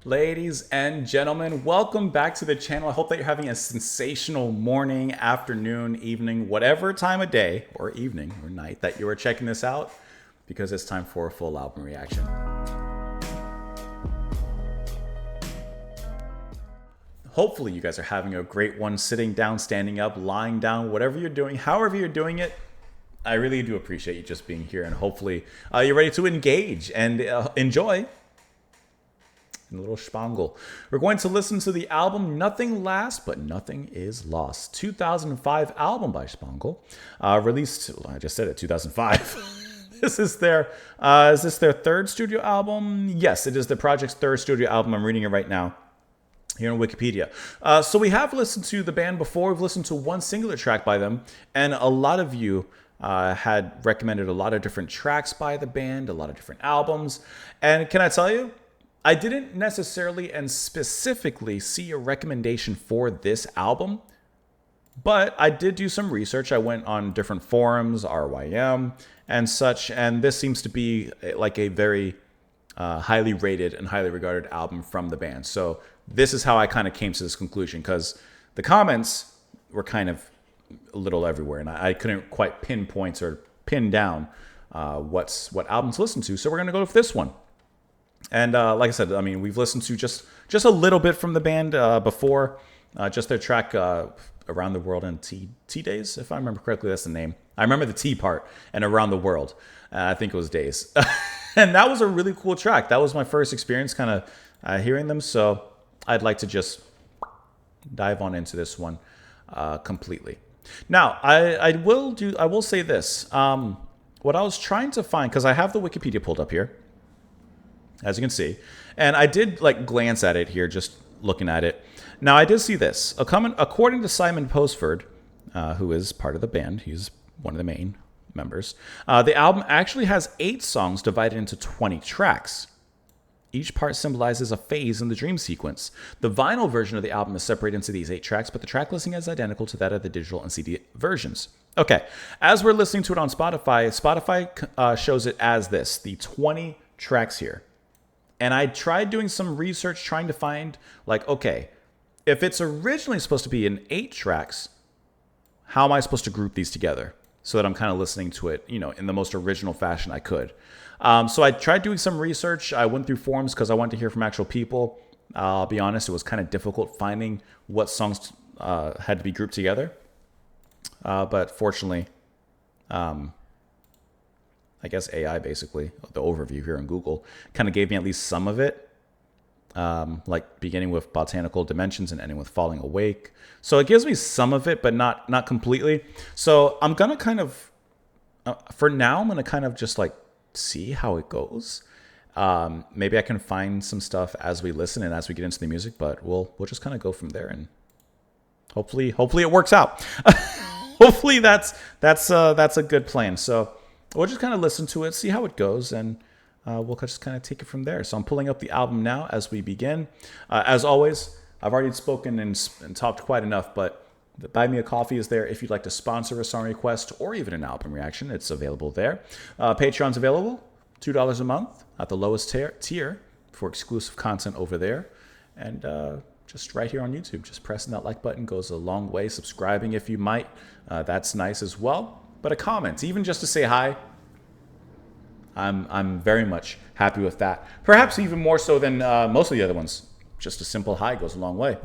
Ladies and gentlemen, welcome back to the channel. I hope that you're having a sensational morning, afternoon, evening, whatever time of day or evening or night that you are checking this out, because it's time for a full album reaction. Hopefully you guys are having a great one, sitting down, standing up, lying down, whatever you're doing, however you're doing it. I really do appreciate you just being here, and hopefully you're ready to engage and enjoy a little Shpongle. We're going to listen to the album Nothing Lasts, But Nothing Is Lost. 2005 album by Shpongle. Released, well, I just said it, 2005. Is this their third studio album? Yes, it is the project's third studio album. I'm reading it right now here on Wikipedia. So we have listened to the band before. We've listened to one singular track by them, and a lot of you had recommended a lot of different tracks by the band, a lot of different albums. And can I tell you, I didn't necessarily and specifically see a recommendation for this album, but I did do some research. I went on different forums, RYM and such, and this seems to be like a very highly rated and highly regarded album from the band. So this is how I kind of came to this conclusion, because the comments were kind of a little everywhere, and I couldn't quite pinpoint or pin down what album to listen to. So we're going to go with this one. And like I said, I mean, we've listened to just a little bit from the band before, just their track Around the World and T Days, if I remember correctly, that's the name. I remember the T part and Around the World. I think it was Days. And that was a really cool track. That was my first experience kind of hearing them. So I'd like to just dive on into this one completely. Now, I will say this. What I was trying to find, because I have the Wikipedia pulled up here, as you can see, and I did like glance at it here, just looking at it. Now, I did see this. According to Simon Posford, who is part of the band, he's one of the main members, the album actually has 8 songs divided into 20 tracks. Each part symbolizes a phase in the dream sequence. The vinyl version of the album is separated into these 8 tracks, but the track listing is identical to that of the digital and CD versions. Okay, as we're listening to it on Spotify, Spotify shows it as this, the 20 tracks here. And I tried doing some research trying to find, like, okay, if it's originally supposed to be in 8 tracks, how am I supposed to group these together so that I'm kind of listening to it, you know, in the most original fashion I could? So I tried doing some research. I went through forums because I wanted to hear from actual people. I'll be honest, it was kind of difficult finding what songs had to be grouped together. But fortunately, I guess AI, basically, the overview here in Google, kind of gave me at least some of it, like beginning with Botanical Dimensions and ending with Falling Awake. So it gives me some of it, but not completely. So I'm going to kind of, for now, I'm going to kind of just like see how it goes. Maybe I can find some stuff as we listen and as we get into the music, but we'll just kind of go from there, and hopefully it works out. Hopefully that's a good plan. So we'll just kind of listen to it, see how it goes, and we'll just kind of take it from there. So I'm pulling up the album now as we begin. As always, I've already spoken and talked quite enough, but the Buy Me a Coffee is there if you'd like to sponsor a song request or even an album reaction. It's available there. Patreon's available, $2 a month at the lowest tier for exclusive content over there. And just right here on YouTube, just pressing that like button goes a long way. Subscribing if you might, that's nice as well. But a comment, even just to say hi, I'm very much happy with that. Perhaps even more so than most of the other ones. Just a simple hi goes a long way.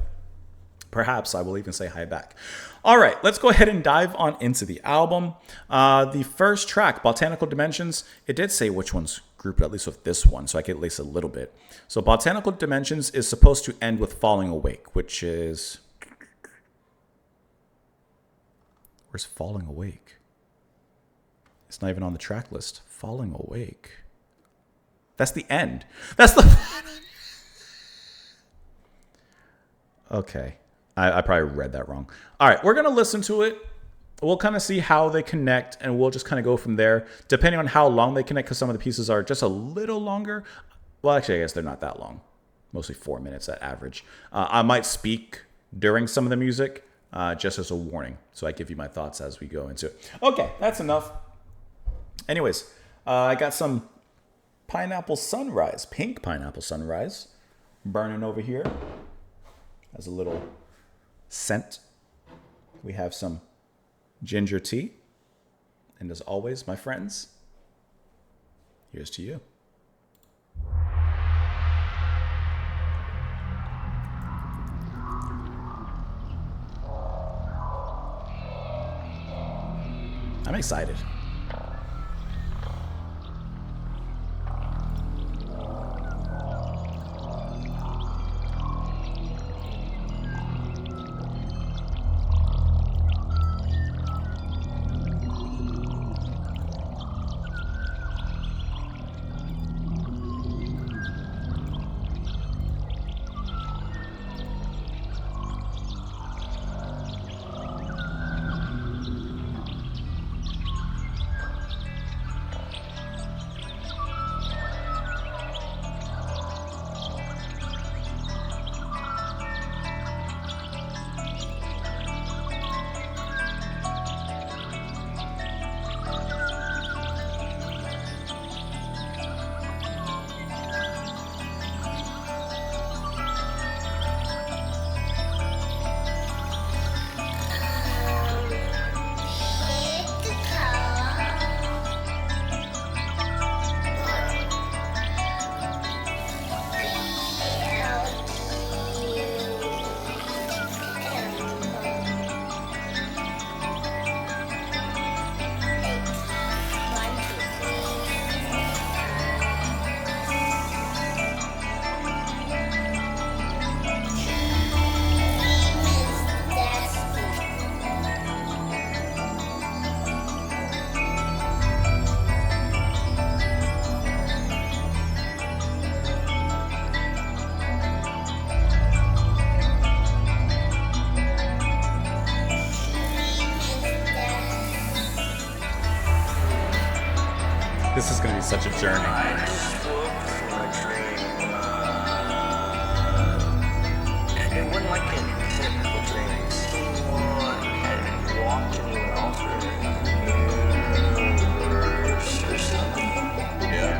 Perhaps I will even say hi back. All right, let's go ahead and dive on into the album. The first track, Botanical Dimensions, it did say which one's grouped, at least with this one, so I get at least a little bit. So Botanical Dimensions is supposed to end with Falling Awake, which is... Where's Falling Awake? It's not even on the track list. Falling Awake. That's the end. That's the... Okay. I probably read that wrong. All right, we're going to listen to it. We'll kind of see how they connect, and we'll just kind of go from there, depending on how long they connect, because some of the pieces are just a little longer. Well, actually, I guess they're not that long. Mostly 4 minutes at average. I might speak during some of the music, just as a warning. So I give you my thoughts as we go into it. Okay, that's enough. Anyways, I got some Pineapple Sunrise, Pink Pineapple Sunrise, burning over here as a little scent. We have some ginger tea. And as always, my friends, here's to you. I'm excited. This is going to be such a journey. It wasn't like a typical dream. Someone had walked into an universe or something. Yeah.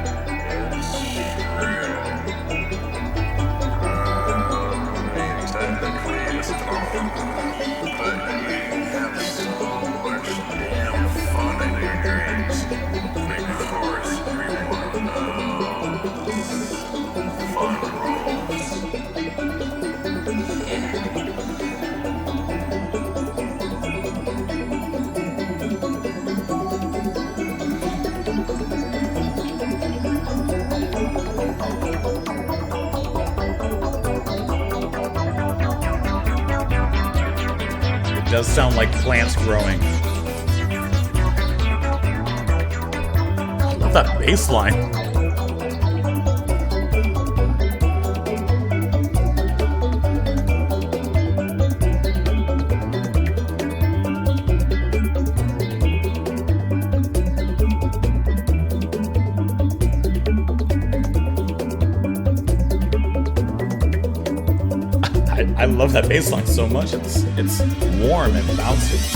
Technically, it's not. But you have so much damn fun in your dreams. Maybe force everyone fun rules. It does sound like plants growing. I love that bass line. I love that bass line so much. It's warm and bouncy.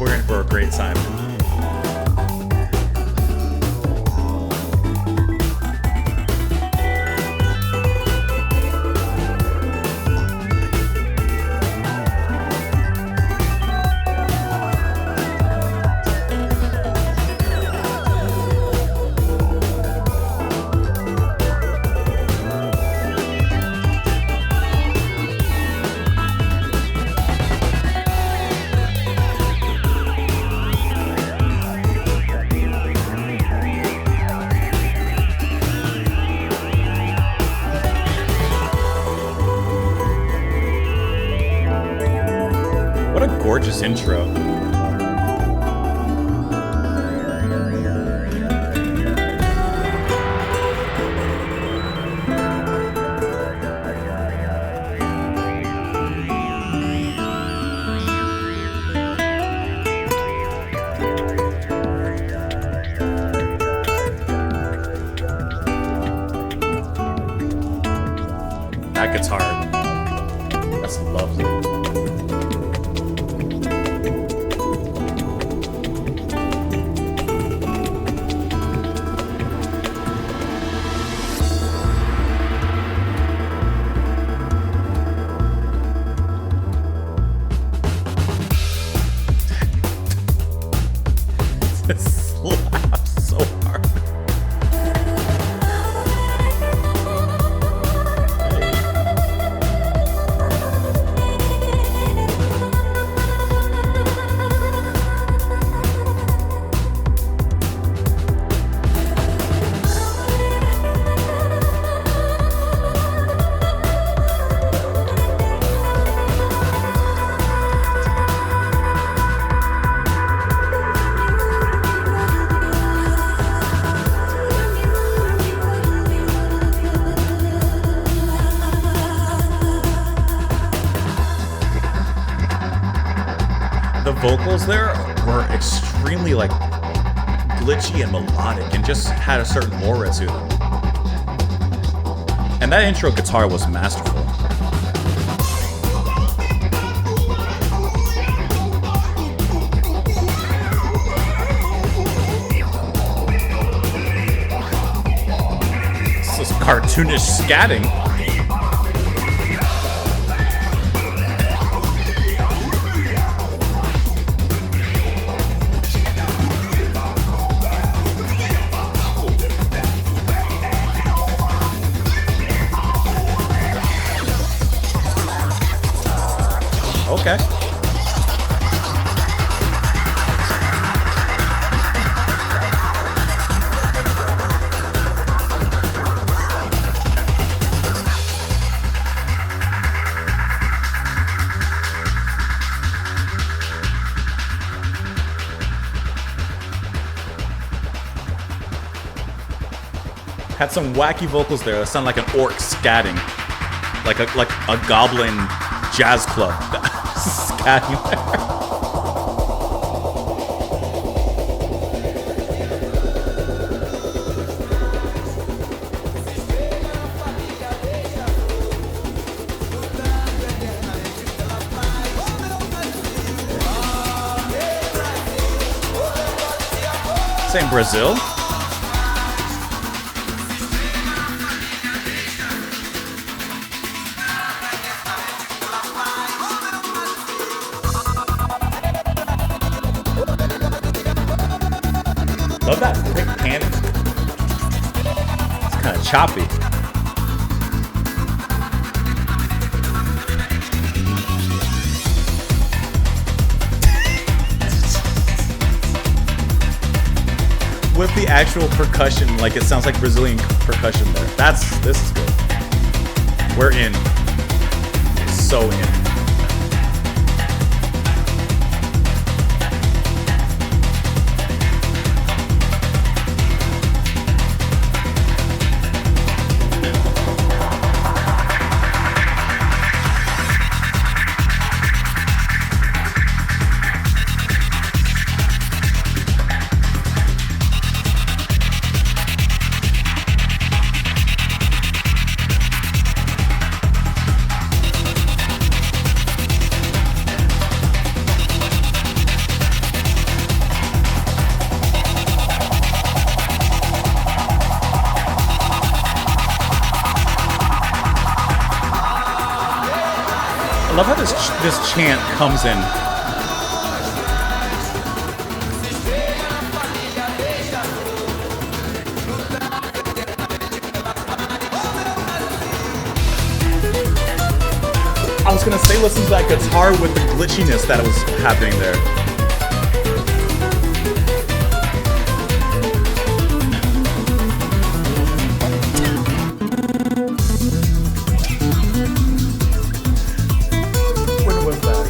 We're in for a great time. What a gorgeous intro. guitar. That's lovely. It slaps so hard. The vocals there were extremely like glitchy and melodic and just had a certain aura to them. And that intro guitar was masterful. This is cartoonish scatting. Okay. Had some wacky vocals there that sound like an orc scatting, like a goblin jazz club scatting there. Same Brazil. Love that quick panning. It's kind of choppy. With the actual percussion, like it sounds like Brazilian percussion there. This is good. We're in. So in. I love how this chant comes in. I was gonna say listen to that guitar with the glitchiness that was happening there. When was that?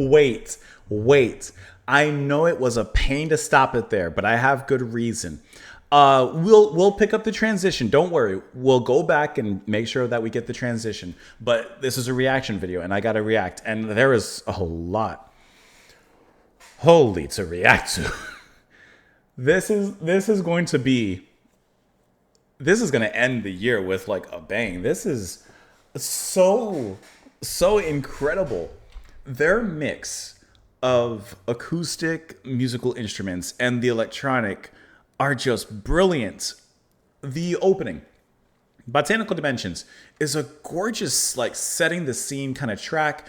wait. I know it was a pain to stop it there, but I have good reason. We'll pick up the transition. Don't worry. We'll go back and make sure that we get the transition. But this is a reaction video, and I gotta react. And there is a lot, holy, to react to. This is going to be. This is going to end the year with like a bang. This is so incredible. Their mix of acoustic musical instruments and the electronic are just brilliant. The opening, Botanical Dimensions, is a gorgeous, like, setting the scene kind of track.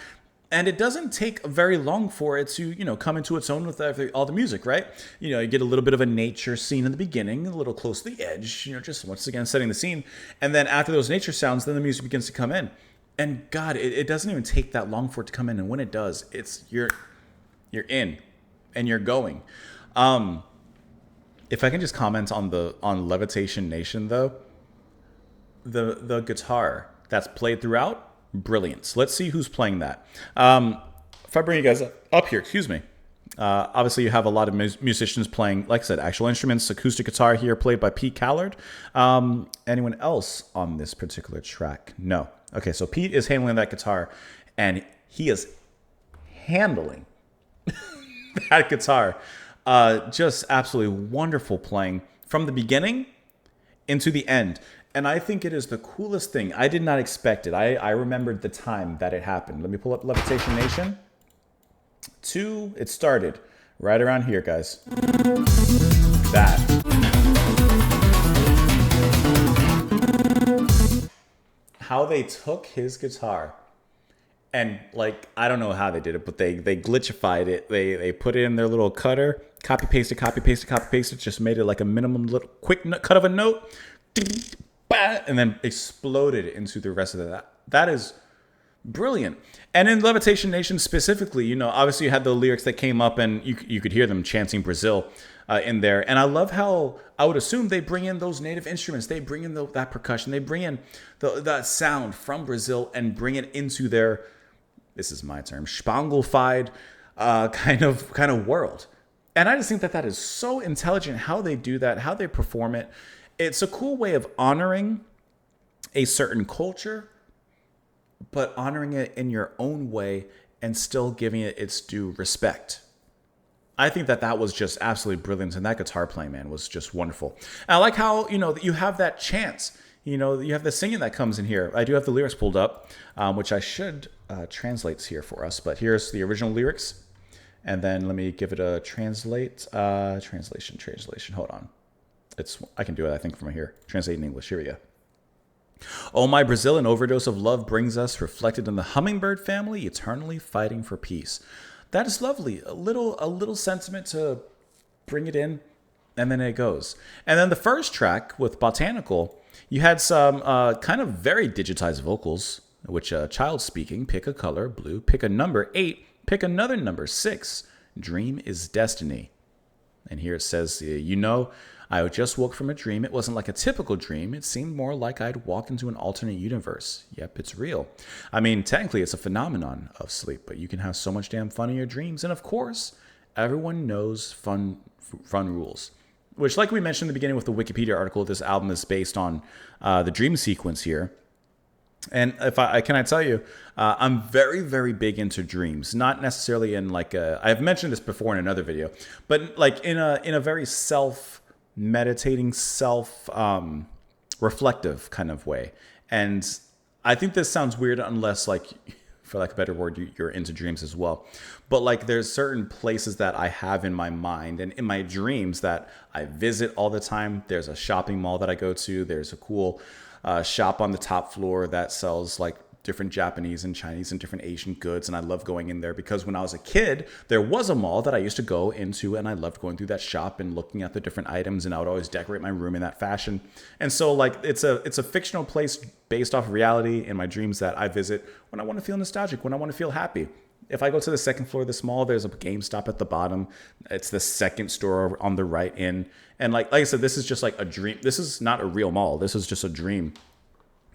And it doesn't take very long for it to, come into its own with all the music, right? You get a little bit of a nature scene in the beginning, a little close to the edge, just once again setting the scene. And then after those nature sounds, then the music begins to come in. And God, it doesn't even take that long for it to come in. And when it does, you're in and you're going. If I can just comment on Levitation Nation though, the guitar that's played throughout, brilliant. So let's see who's playing that. If I bring you guys up here, excuse me. Obviously, you have a lot of musicians playing, like I said, actual instruments. Acoustic guitar here played by Pete Callard. Anyone else on this particular track? No. Okay, so Pete is handling that guitar, and he is handling that guitar. Just absolutely wonderful playing from the beginning into the end. And I think it is the coolest thing. I did not expect it. I remembered the time that it happened. Let me pull up Levitation Nation. It started right around here, guys. That. How they took his guitar and, like, I don't know how they did it, but they glitchified it. They put it in their little cutter, copy pasted, just made it like a minimum little quick cut of a note. And then exploded into the rest of that. That is brilliant. And in Levitation Nation specifically, obviously you had the lyrics that came up and you could hear them chanting Brazil in there. And I love how I would assume they bring in those native instruments. They bring in that percussion. They bring in that sound from Brazil and bring it into their, this is my term, Shpongle-fied kind of world. And I just think that is so intelligent how they do that, how they perform it. It's a cool way of honoring a certain culture, but honoring it in your own way and still giving it its due respect. I think that was just absolutely brilliant. And that guitar playing, man, was just wonderful. And I like how, you have that chant. You have the singing that comes in here. I do have the lyrics pulled up, which I should translate here for us. But here's the original lyrics. And then let me give it a translation. Hold on. I can do it, I think, from here. Translate in English. Here we go. Oh, my Brazil, an overdose of love brings us, reflected in the hummingbird family, eternally fighting for peace. That is lovely. A little sentiment to bring it in, and then it goes. And then the first track with Botanical, you had some kind of very digitized vocals, which child speaking, pick a color, blue, pick a number, 8, pick another number, 6, dream is destiny. And here it says, I just woke from a dream. It wasn't like a typical dream. It seemed more like I'd walk into an alternate universe. Yep, it's real. I mean, technically, it's a phenomenon of sleep, but you can have so much damn fun in your dreams. And of course, everyone knows fun rules. Which, like we mentioned in the beginning with the Wikipedia article, this album is based on the dream sequence here. And I tell you, I'm very, very big into dreams. Not necessarily in like I've mentioned this before in another video, but like in a very meditating, reflective kind of way. And I think this sounds weird unless, like, for lack of a better word, you're into dreams as well. But like, there's certain places that I have in my mind and in my dreams that I visit all the time. There's a shopping mall that I go to. There's a cool shop on the top floor that sells like different Japanese and Chinese and different Asian goods. And I love going in there because when I was a kid, there was a mall that I used to go into and I loved going through that shop and looking at the different items, and I would always decorate my room in that fashion. And so like, it's a fictional place based off of reality in my dreams that I visit when I want to feel nostalgic, when I want to feel happy. If I go to the second floor of this mall, there's a GameStop at the bottom. It's the second store on the right in. And like I said, this is just like a dream. This is not a real mall. This is just a dream.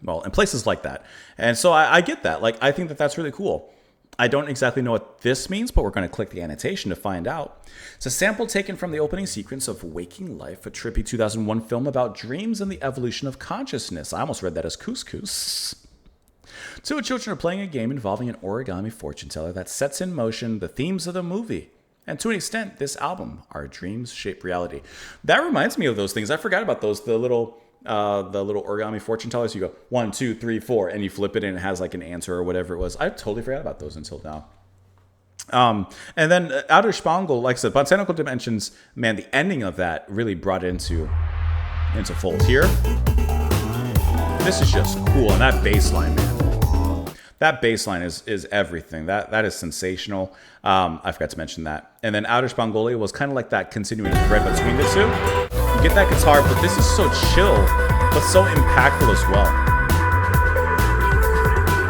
Well, in places like that. And so I get that. Like, I think that that's really cool. I don't exactly know what this means, but we're going to click the annotation to find out. It's a sample taken from the opening sequence of Waking Life, a trippy 2001 film about dreams and the evolution of consciousness. I almost read that as couscous. Two children are playing a game involving an origami fortune teller that sets in motion the themes of the movie. And to an extent, this album, Our Dreams Shape Reality. That reminds me of those things. I forgot about those. The little origami fortune tellers. You go 1, 2, 3, 4, and you flip it, and it has like an answer or whatever it was. I totally forgot about those until now. And then Outer Shpongle, like I said, Botanical Dimensions. Man, the ending of that really brought it into fold here. This is just cool, and that bass line, man. That bass line is everything. That is sensational. I forgot to mention that. And then Outer Spongolia was kind of like that continuing thread between the two. You get that guitar, but this is so chill, but so impactful as well.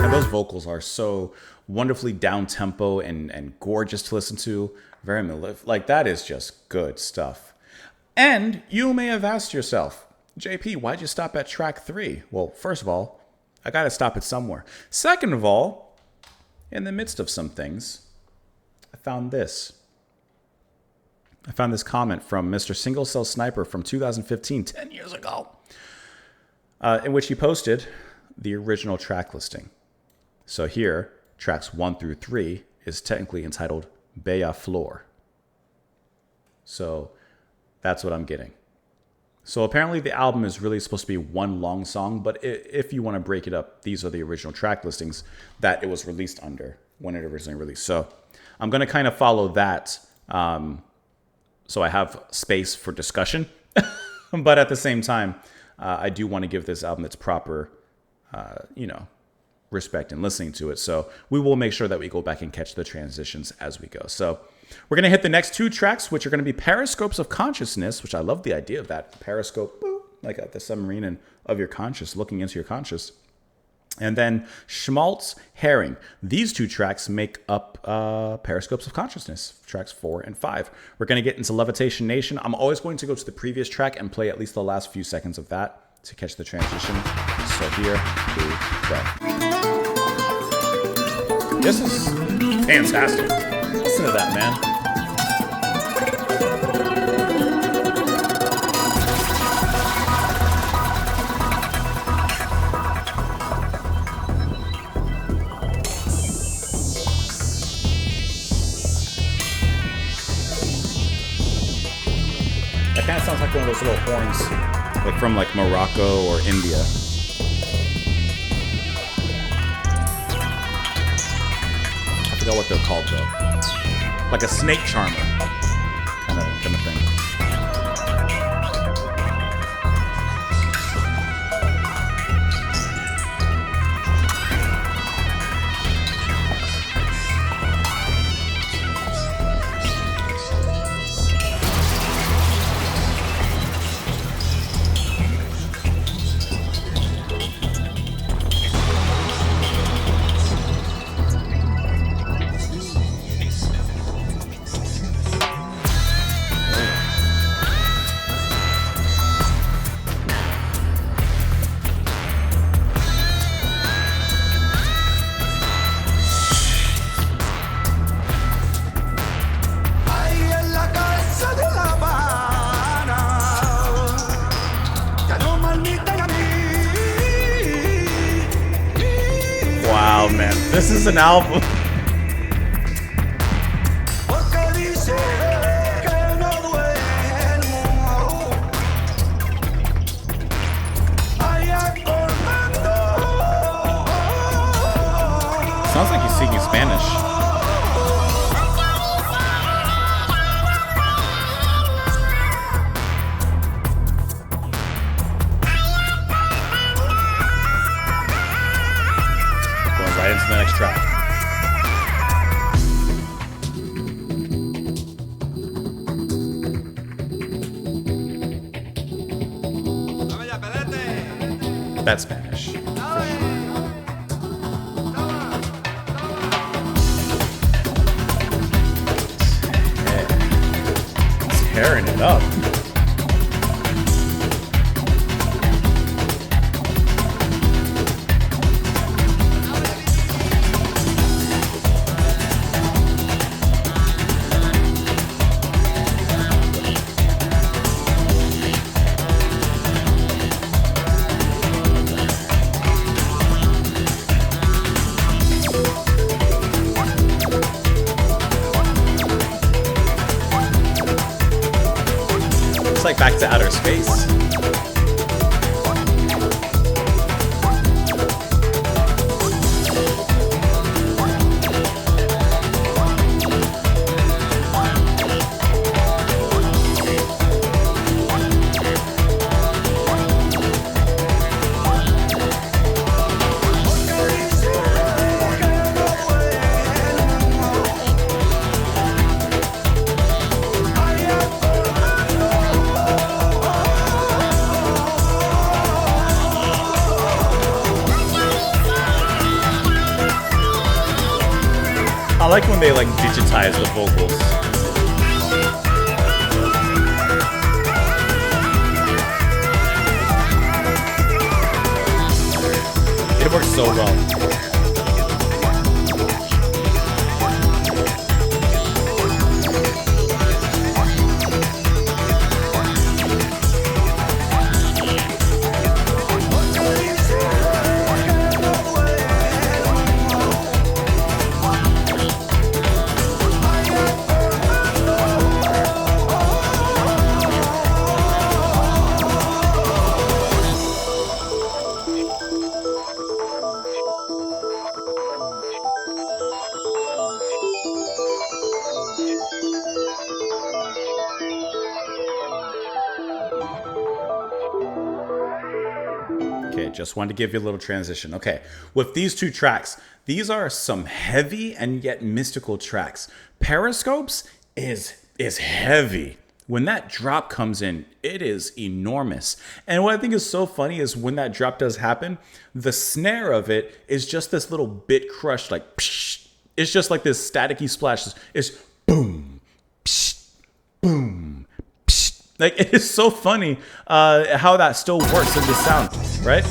And those vocals are so wonderfully down-tempo and gorgeous to listen to. Very melodic. Like, that is just good stuff. And you may have asked yourself, JP, why'd you stop at track 3? Well, first of all, I gotta stop it somewhere. Second of all, in the midst of some things, I found this. I found this comment from Mr. Single Cell Sniper from 2015, 10 years ago, in which he posted the original track listing. So here, tracks 1 through 3 is technically entitled Bella Flor. So that's what I'm getting. So apparently the album is really supposed to be one long song, but if you want to break it up, these are the original track listings that it was released under when it originally released. So I'm going to kind of follow that. So I have space for discussion, but at the same time, I do want to give this album its proper, respect in listening to it. So we will make sure that we go back and catch the transitions as we go. So we're going to hit the next 2 tracks, which are going to be Periscopes of Consciousness, which I love the idea of that. Periscope, like the submarine and of your conscious, looking into your conscious. And then Schmaltz Herring. These 2 tracks make up Periscopes of Consciousness, tracks 4 and 5. We're going to get into Levitation Nation. I'm always going to go to the previous track and play at least the last few seconds of that to catch the transition. So here we go. This is fantastic. Listen to that, man. That kind of sounds like one of those little horns, like from like Morocco or India. I forgot what they're called though. Like a snake charmer kind of thing. Wow, man, this is an album. Sounds like he's speaking Spanish. Going right into the next track. That's Spanish. Tearing it up. back to outer space. I like when they like digitize the vocals. It works so well. Okay, just wanted to give you a little transition. Okay, with these two tracks, these are some heavy and yet mystical tracks. Periscopes is heavy. When that drop comes in, it is enormous. And what I think is so funny is when that drop does happen, the snare of it is just this little bit crushed, like psh. It's just like this staticky splash. It's boom, psh, boom. Like, it is so funny how that still works in the sound, right?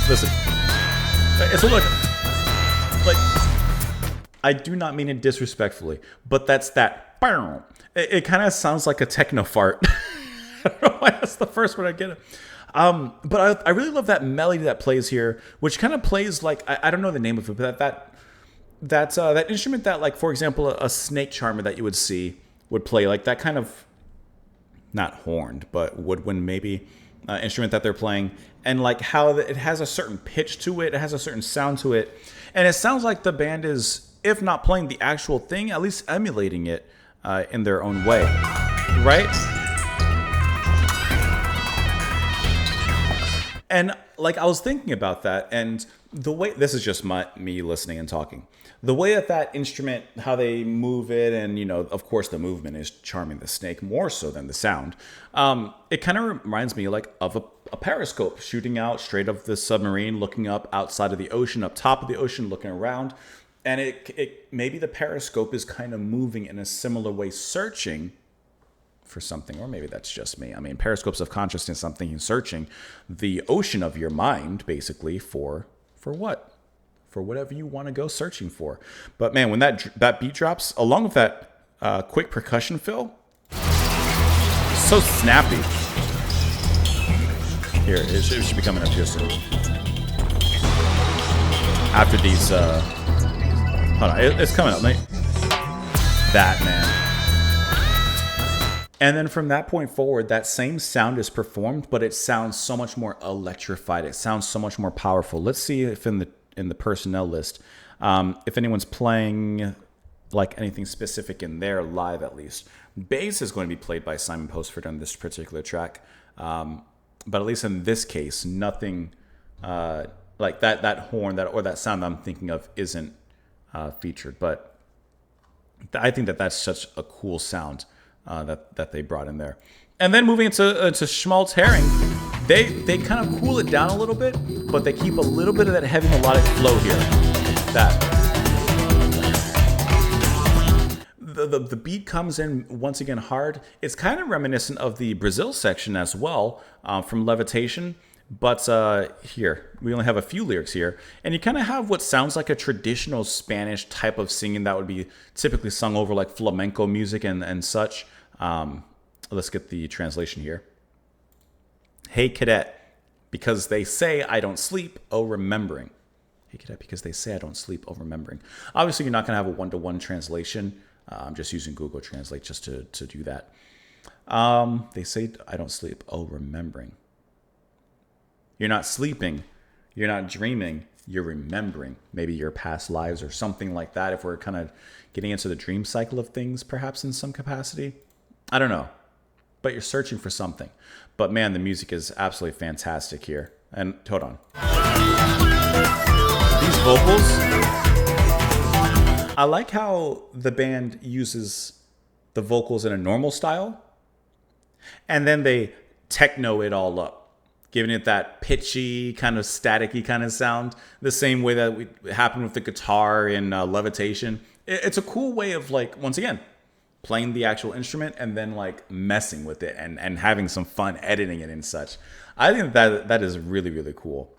Listen. It's like, I do not mean it disrespectfully, but that's that. It kind of sounds like a techno fart. I don't know why that's the first one I get it. But I really love that melody that plays here, which kind of plays like, I don't know the name of it, but that instrument that, like, for example, a snake charmer that you would see would play, like that kind of, not horned, but woodwind maybe, instrument that they're playing, and like how it has a certain pitch to it, it has a certain sound to it, and it sounds like the band is, if not playing the actual thing, at least emulating it in their own way, right? And like, I was thinking about that, and the way, this is just me listening and talking, the way that instrument, how they move it, and, you know, of course the movement is charming the snake more so than the sound. It kind of reminds me like of a periscope shooting out straight of the submarine, looking up outside of the ocean, up top of the ocean, looking around. And it maybe the periscope is kind of moving in a similar way, searching for something, or maybe that's just me. I mean, periscopes of consciousness, something searching the ocean of your mind, basically, for what? For whatever you want to go searching for. But man, when that beat drops, along with that quick percussion fill, so snappy. Here, it should be coming up here soon. After these, hold on, it's coming up, mate. That, man. And then from that point forward, that same sound is performed, but it sounds so much more electrified. It sounds so much more powerful. Let's see if in the personnel list, if anyone's playing like anything specific in there live, at least. Bass is going to be played by Simon Postford on this particular track. But at least in this case, nothing like that horn or that sound I'm thinking of isn't featured. But I think that's such a cool sound that they brought in there. And then moving into Schmaltz Herring, they kind of cool it down a little bit, but they keep a little bit of that heavy melodic flow here. The beat comes in once again hard. It's kind of reminiscent of the Brazil section as well, from Levitation. But here, we only have a few lyrics here. And you kind of have what sounds like a traditional Spanish type of singing that would be typically sung over like flamenco music and such. Let's get the translation here. Hey, cadet, because they say I don't sleep, oh, remembering. Hey, cadet, because they say I don't sleep, oh, remembering. Obviously, you're not going to have a one-to-one translation. I'm just using Google Translate just to do that. They say I don't sleep. Oh, remembering. You're not sleeping. You're not dreaming. You're remembering maybe your past lives or something like that. If we're kind of getting into the dream cycle of things, perhaps in some capacity. I don't know. But you're searching for something. But man, the music is absolutely fantastic here. And hold on. These vocals, I like how the band uses the vocals in a normal style, and then they techno it all up, giving it that pitchy, kind of staticky kind of sound, the same way that happened with the guitar in Levitation. It's a cool way of, like, once again, playing the actual instrument and then like messing with it and having some fun editing it and such. I think that is really, really cool.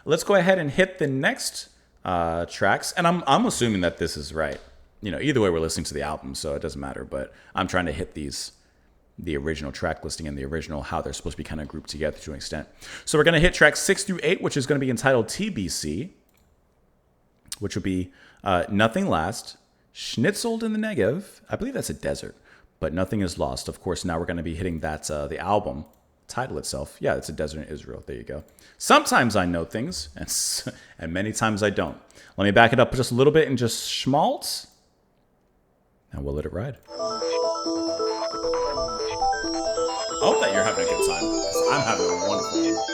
Let's go ahead and hit the next tracks. And I'm assuming that this is right. You know, either way, we're listening to the album, so it doesn't matter. But I'm trying to hit the original track listing and the original, how they're supposed to be kind of grouped together to an extent. So we're going to hit tracks 6 through 8, which is going to be entitled TBC, which will be Nothing Last, Schnitzeled in the Negev. I believe that's a desert, but Nothing is Lost. Of course, now we're going to be hitting that, the album title itself. Yeah, it's a desert in Israel. There you go. Sometimes I know things, and many times I don't. Let me back it up just a little bit and just schmaltz, and we'll let it ride. I hope that you're having a good time, because I'm having a wonderful one.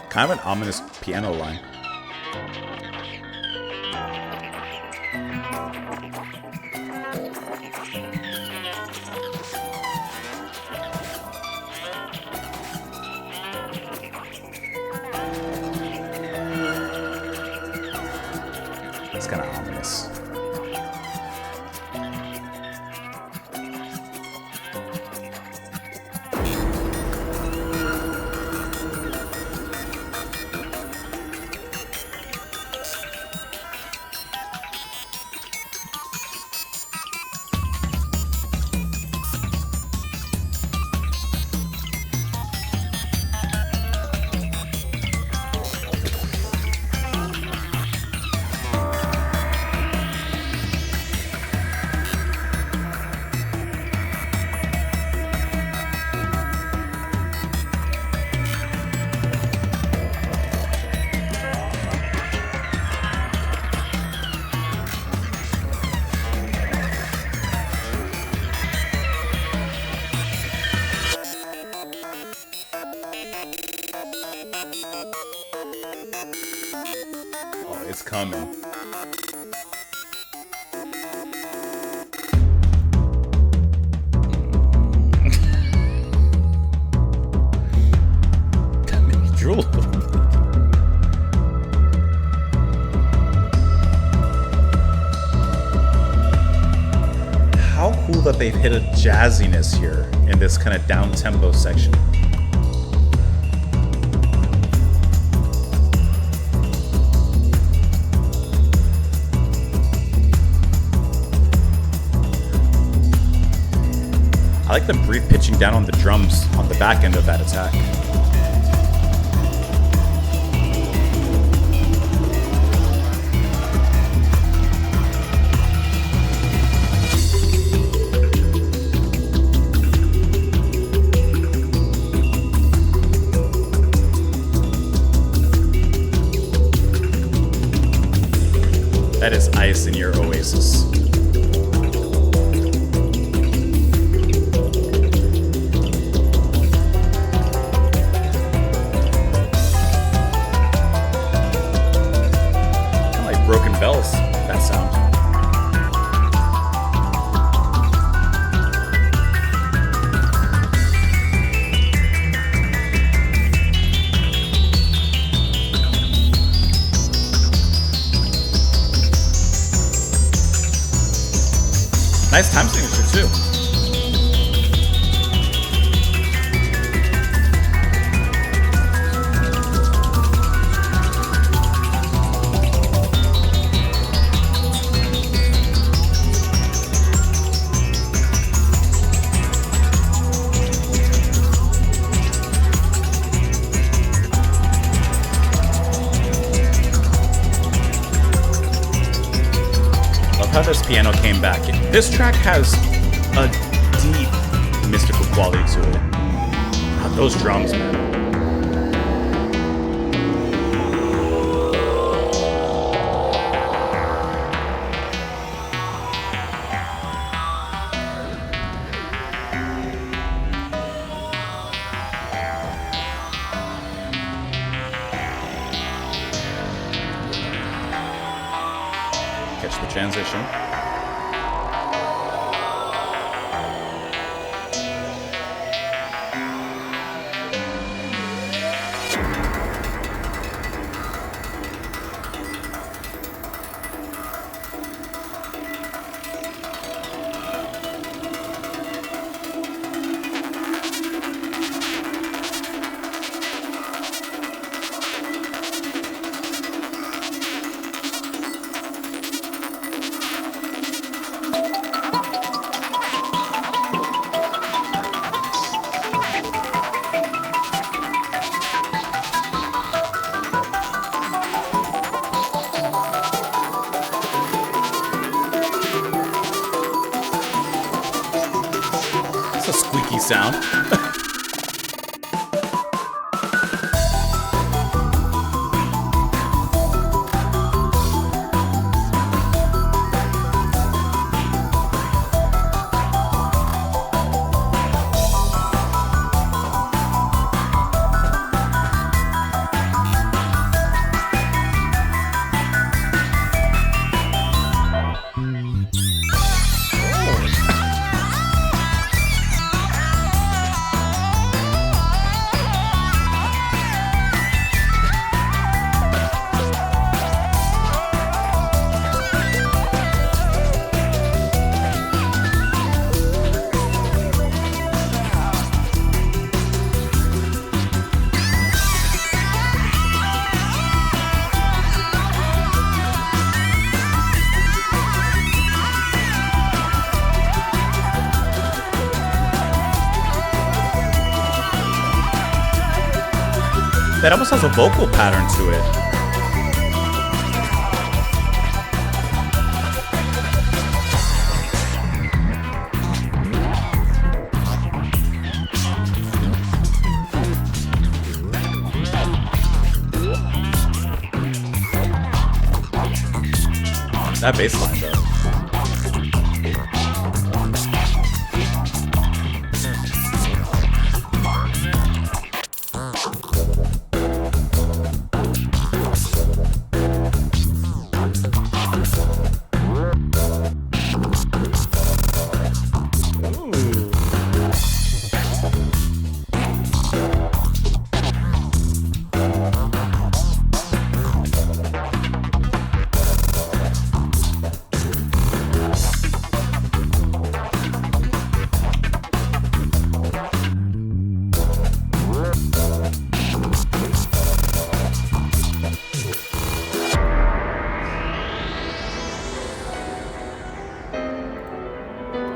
Kind of an ominous piano line. It's kind of ominous. Oh, it's coming. That made me drool. How cool that they've hit a jazziness here in this kind of down-tempo section. I like the brief pitching down on the drums on the back end of that attack. That is ice in your oasis. Broken bells, that sound. how this piano came back. This track has a deep mystical quality to it. Those drums, man. Catch the transition. It's a squeaky sound. That almost has a vocal pattern to it. That bass line though.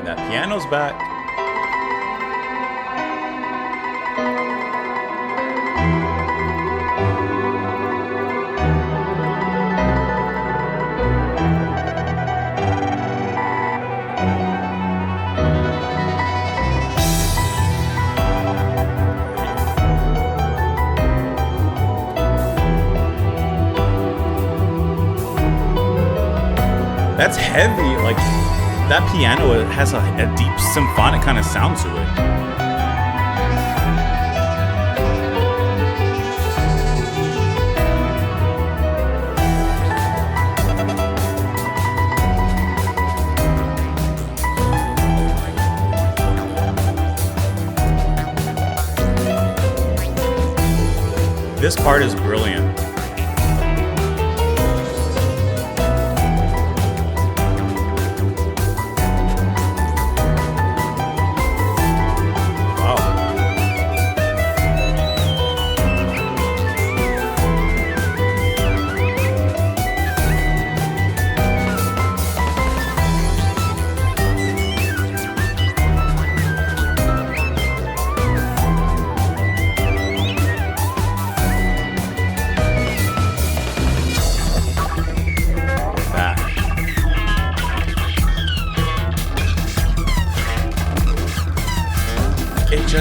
That piano's back. That's heavy, like that piano has a deep symphonic kind of sound to it. This part is brilliant.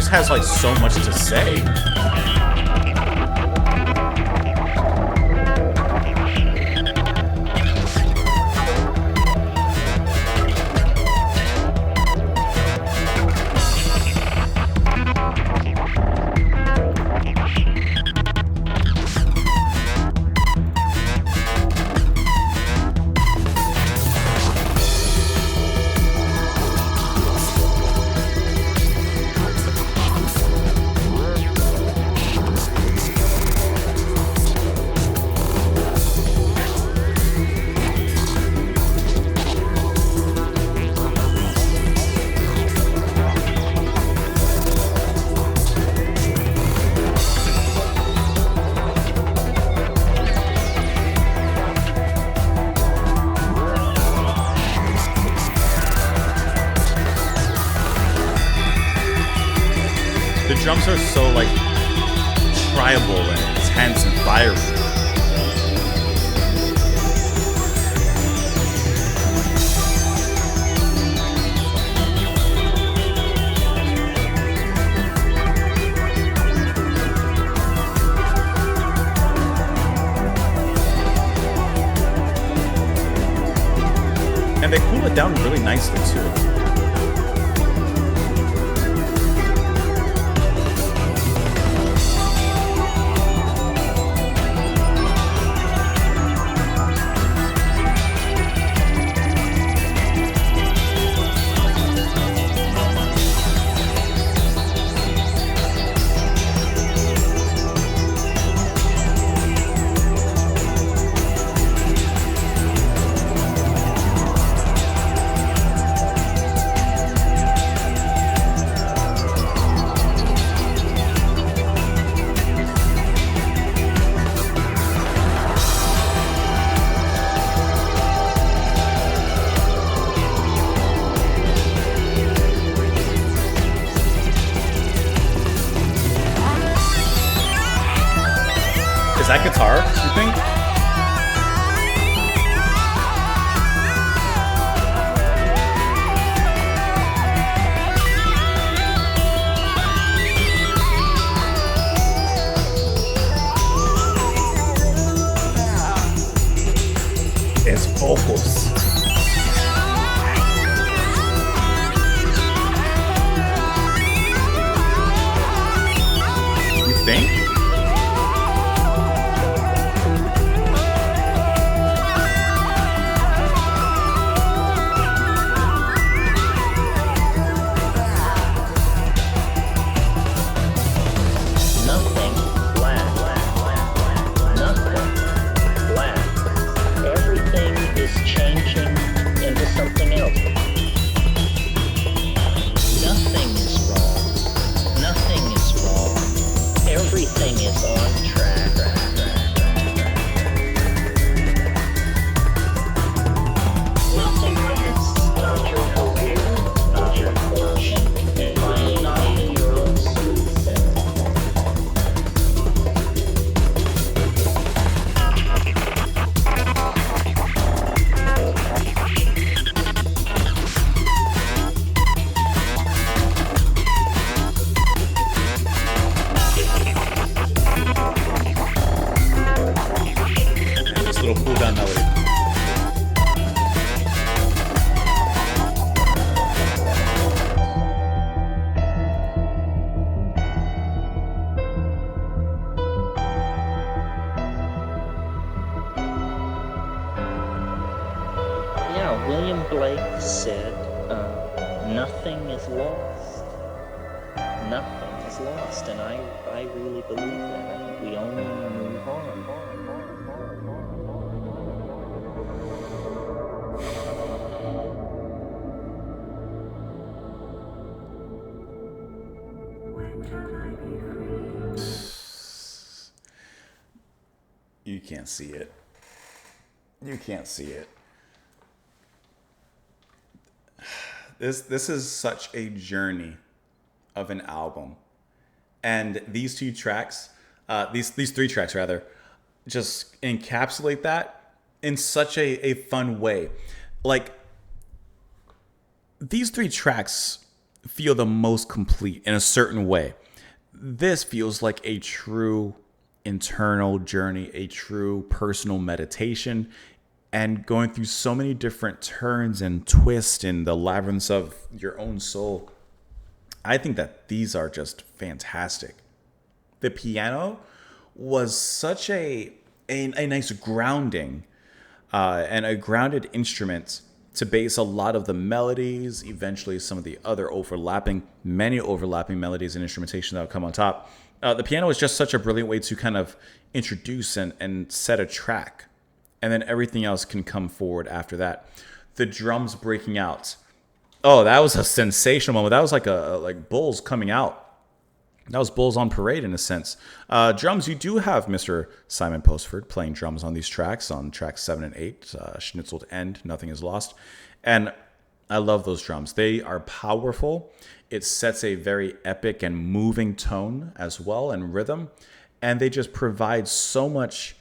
just has like so much to say. The drums are so like tribal and intense and fiery. And they cool it down really nicely too. Is that guitar, you think? It's vocals. You think? Little cool down melody. Yeah, William Blake said, nothing is lost. Nothing is lost, and I really believe that. I think we only move on. You can't see it. You can't see it. This is such a journey of an album. And these two tracks, these three tracks rather, just encapsulate that in such a fun way. Like, these three tracks feel the most complete in a certain way. This feels like a true internal journey, a true personal meditation, and going through so many different turns and twists in the labyrinths of your own soul. I think that these are just fantastic. The piano was such a nice grounding and a grounded instrument to base a lot of the melodies, eventually some of the other many overlapping melodies and instrumentation that will come on top. The piano is just such a brilliant way to kind of introduce and set a track. And then everything else can come forward after that. The drums breaking out. Oh, that was a sensational moment. That was like bulls coming out. That was bulls on parade in a sense. Drums, you do have Mr. Simon Postford playing drums on these tracks, on tracks 7 and 8, Schnitzeled End, Nothing is Lost. And I love those drums. They are powerful. It sets a very epic and moving tone as well, and rhythm. And they just provide so much,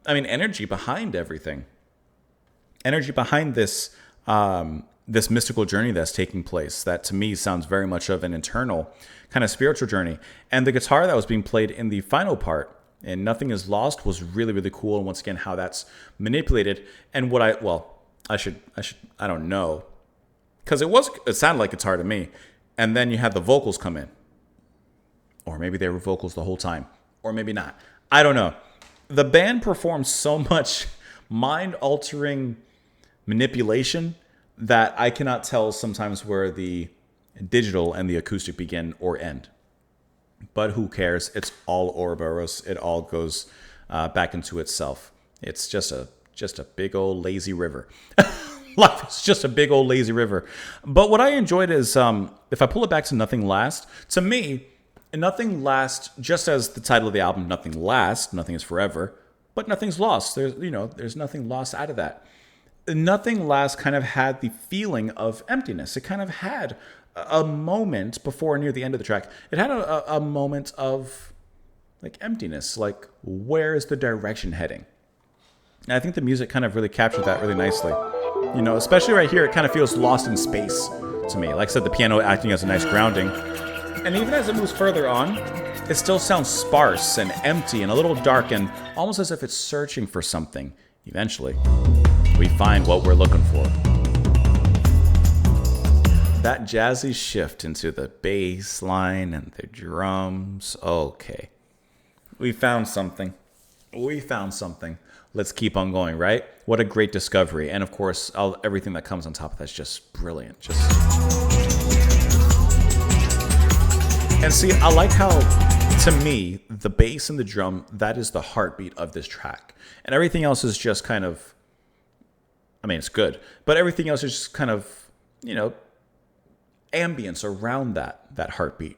energy behind everything. Energy behind this this mystical journey that's taking place, that to me sounds very much of an internal kind of spiritual journey. And the guitar that was being played in the final part and Nothing is Lost was really, really cool. And once again, how that's manipulated. And what I don't know, because it sounded like guitar to me. And then you had the vocals come in, or maybe they were vocals the whole time, or maybe not. I don't know. The band performed so much mind-altering manipulation that I cannot tell sometimes where the digital and the acoustic begin or end. But who cares? It's all Ouroboros. It all goes back into itself. It's just a big old lazy river. Life is just a big old lazy river. But what I enjoyed is, if I pull it back to Nothing Lasts, to me, Nothing Lasts, just as the title of the album, Nothing Lasts, nothing is forever, but nothing's lost. There's nothing lost out of that. Nothing Lasts kind of had the feeling of emptiness. It kind of had a moment before near the end of the track. It had a moment of like emptiness, like where is the direction heading? And I think the music kind of really captured that really nicely. Especially right here, it kind of feels lost in space to me. Like I said, the piano acting as a nice grounding. And even as it moves further on, it still sounds sparse and empty and a little dark and almost as if it's searching for something. Eventually, we find what we're looking for. That jazzy shift into the bass line and the drums. Okay. We found something. Let's keep on going, right? What a great discovery. And of course, everything that comes on top of that's just brilliant. And see, I like how, to me, the bass and the drum, that is the heartbeat of this track. And everything else is just kind of, it's good. But everything else is just kind of, ambience around that heartbeat.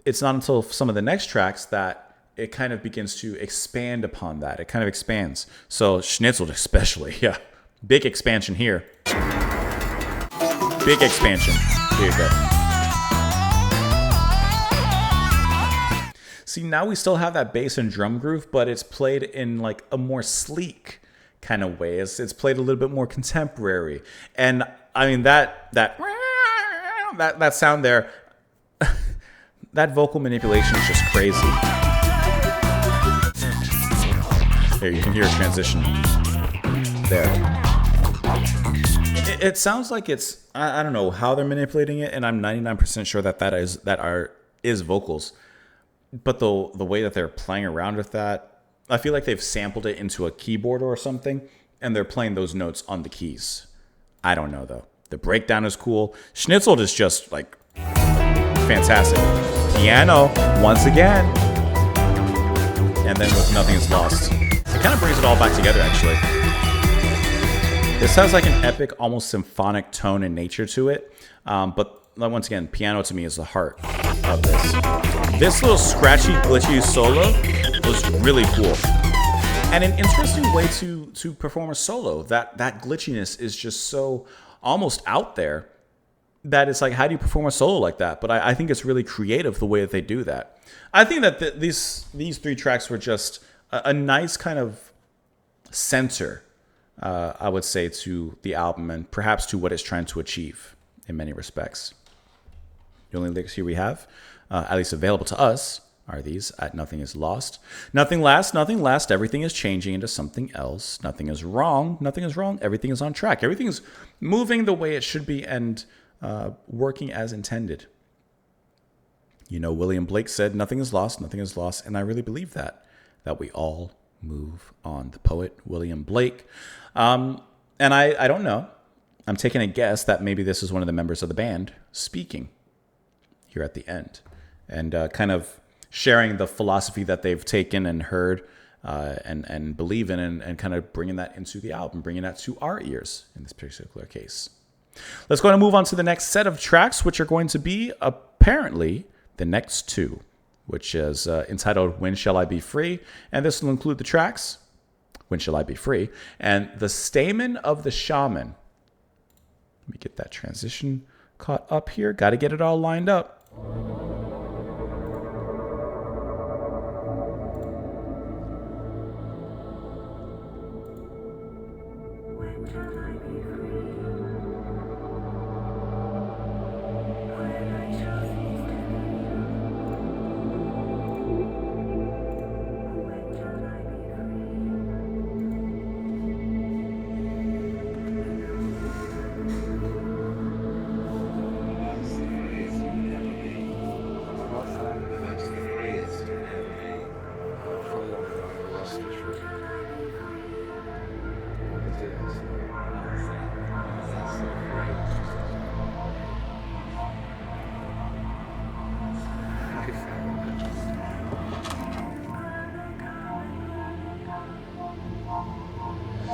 It's not until some of the next tracks that it kind of begins to expand upon that. It kind of expands. So Schnitzeled especially, yeah. Big expansion here. Big expansion. Here you go. See, now we still have that bass and drum groove, but it's played in like a more sleek kind of way. It's played a little bit more contemporary. And that sound there, that vocal manipulation is just crazy. Here, you can hear a transition there. It sounds like it's, I don't know how they're manipulating it, and I'm 99% sure that is vocals. But the way that they're playing around with that, I feel like they've sampled it into a keyboard or something, and they're playing those notes on the keys. I don't know, though. The breakdown is cool. Schnitzeled is just, like, fantastic. Piano, once again. And then with Nothing is Lost. It kind of brings it all back together, actually. This has, like, an epic, almost symphonic tone and nature to it. But once again, piano to me is the heart of this. This little scratchy, glitchy solo was really cool. And an interesting way to perform a solo. That glitchiness is just so almost out there that it's like, how do you perform a solo like that? But I think it's really creative the way that they do that. I think that these three tracks were just a nice kind of center, I would say, to the album and perhaps to what it's trying to achieve in many respects. The only elixir we have, at least available to us, are these at Nothing is Lost. Nothing lasts, nothing lasts. Everything is changing into something else. Nothing is wrong. Nothing is wrong. Everything is on track. Everything is moving the way it should be and working as intended. You know, William Blake said, nothing is lost, nothing is lost. And I really believe that we all move on. The poet, William Blake. And I don't know. I'm taking a guess that maybe this is one of the members of the band speaking here at the end. And kind of sharing the philosophy that they've taken and heard and believe in and kind of bringing that into the album, bringing that to our ears in this particular case. Let's go ahead and move on to the next set of tracks, which are going to be apparently the next two, which is entitled When Shall I Be Free? And this will include the tracks When Shall I Be Free? And The Stamen of the Shaman. Let me get that transition caught up here. Got to get it all lined up.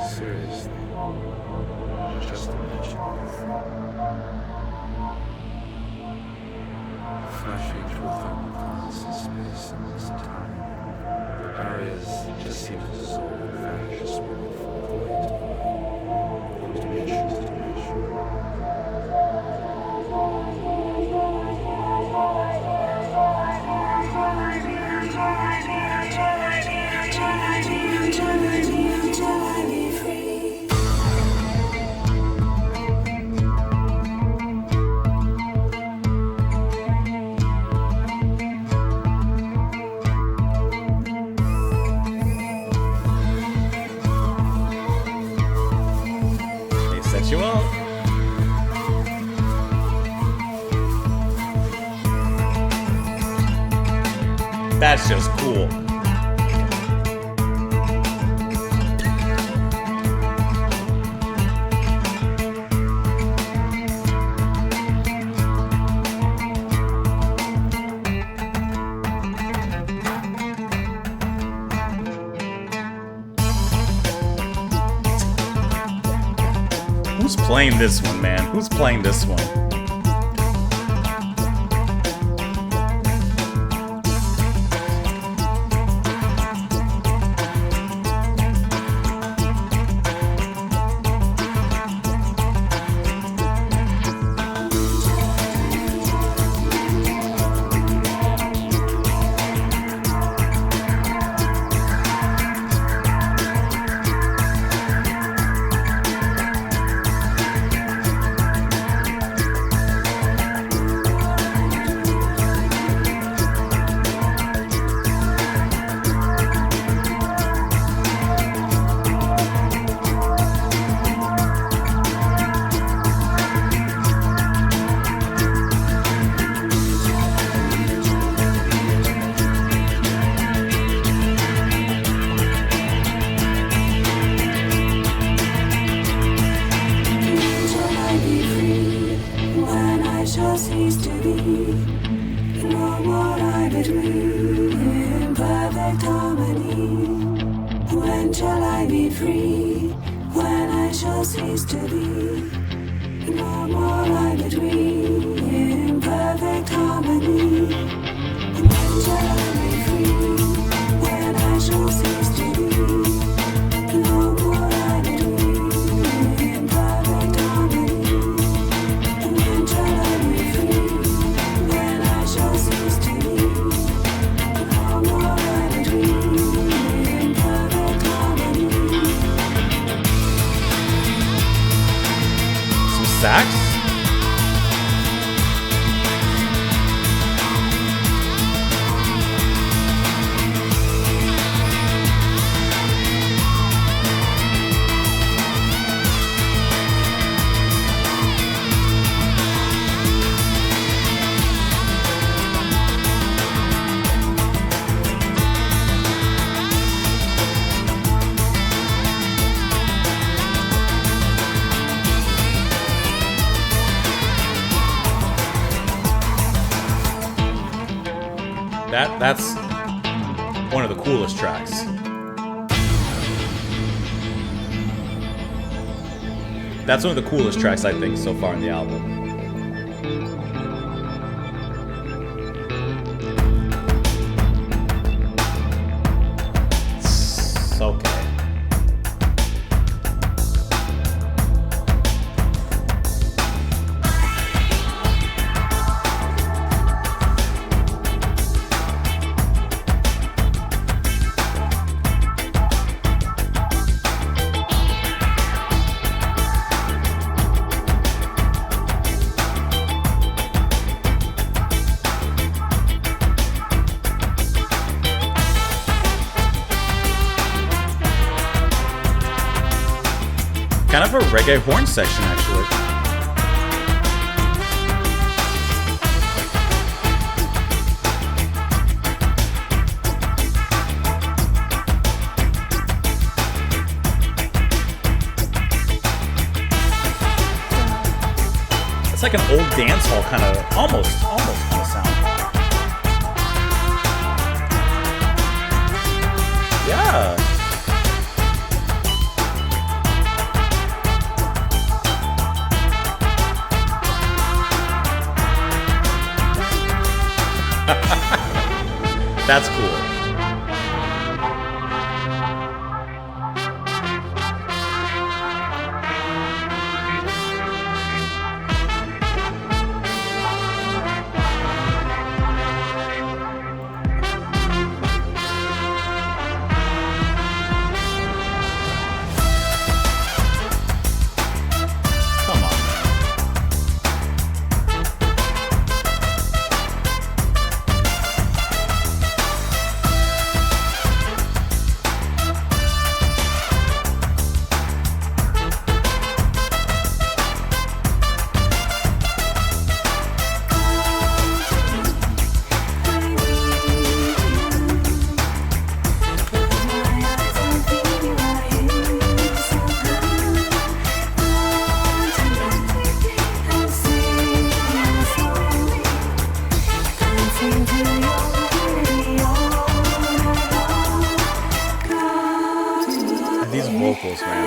Seriously, just imagine flashing through thunderclouds in space and this time. Barriers just seem to dissolve and vanish as we fall away from dimension to dimension. They set you up. That's just cool. Who's playing this one, man? Who's playing this one? When shall I be free? When I shall cease to be. No more I between in perfect harmony. When shall I be free? When I shall cease to be. No more I between in perfect harmony. When shall I be free? When I shall cease to be. No more I between in perfect harmony. Sax? That's one of the coolest tracks. That's one of the coolest tracks, I think, so far in the album. It's okay. Kind of a reggae horn section, actually. It's like an old dance hall kind of, almost kind of sound. Yeah. That's cool. Come on. These vocals, man.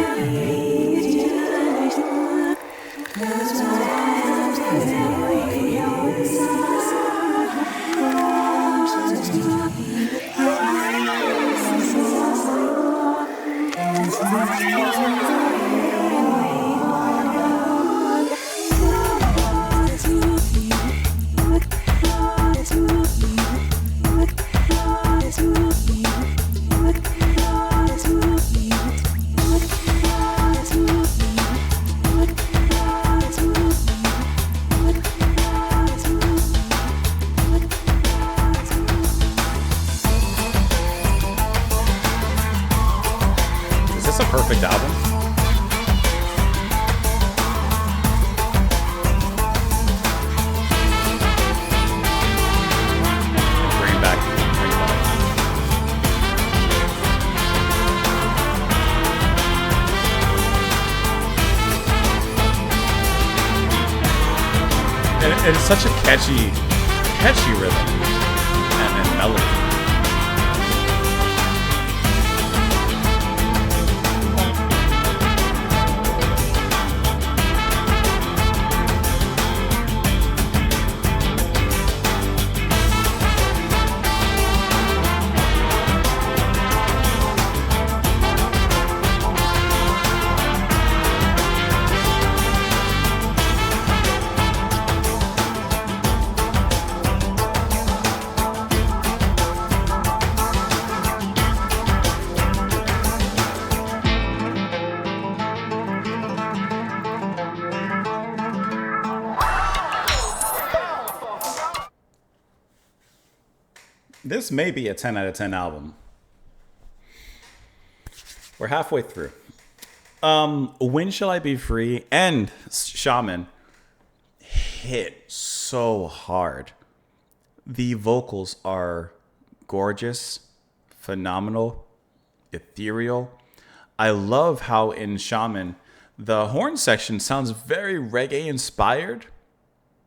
Is this a perfect album? Bring it back. Bring it back. And it's such a catchy rhythm and melody. This may be a 10 out of 10 album. We're halfway through. When Shall I Be Free and Shaman hit so hard. The vocals are gorgeous, phenomenal, ethereal. I love how in Shaman, the horn section sounds very reggae inspired,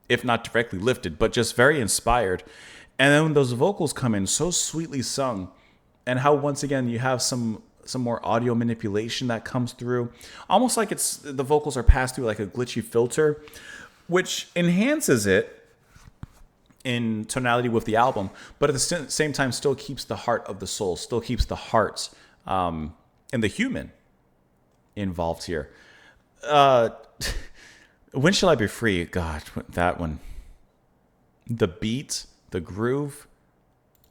if not directly lifted, but just very inspired. And then when those vocals come in, so sweetly sung, and how once again you have some more audio manipulation that comes through, almost like it's the vocals are passed through like a glitchy filter, which enhances it in tonality with the album, but at the same time still keeps the heart of the soul, still keeps the heart and the human involved here. When Shall I Be Free? God, that one. The beat, the groove.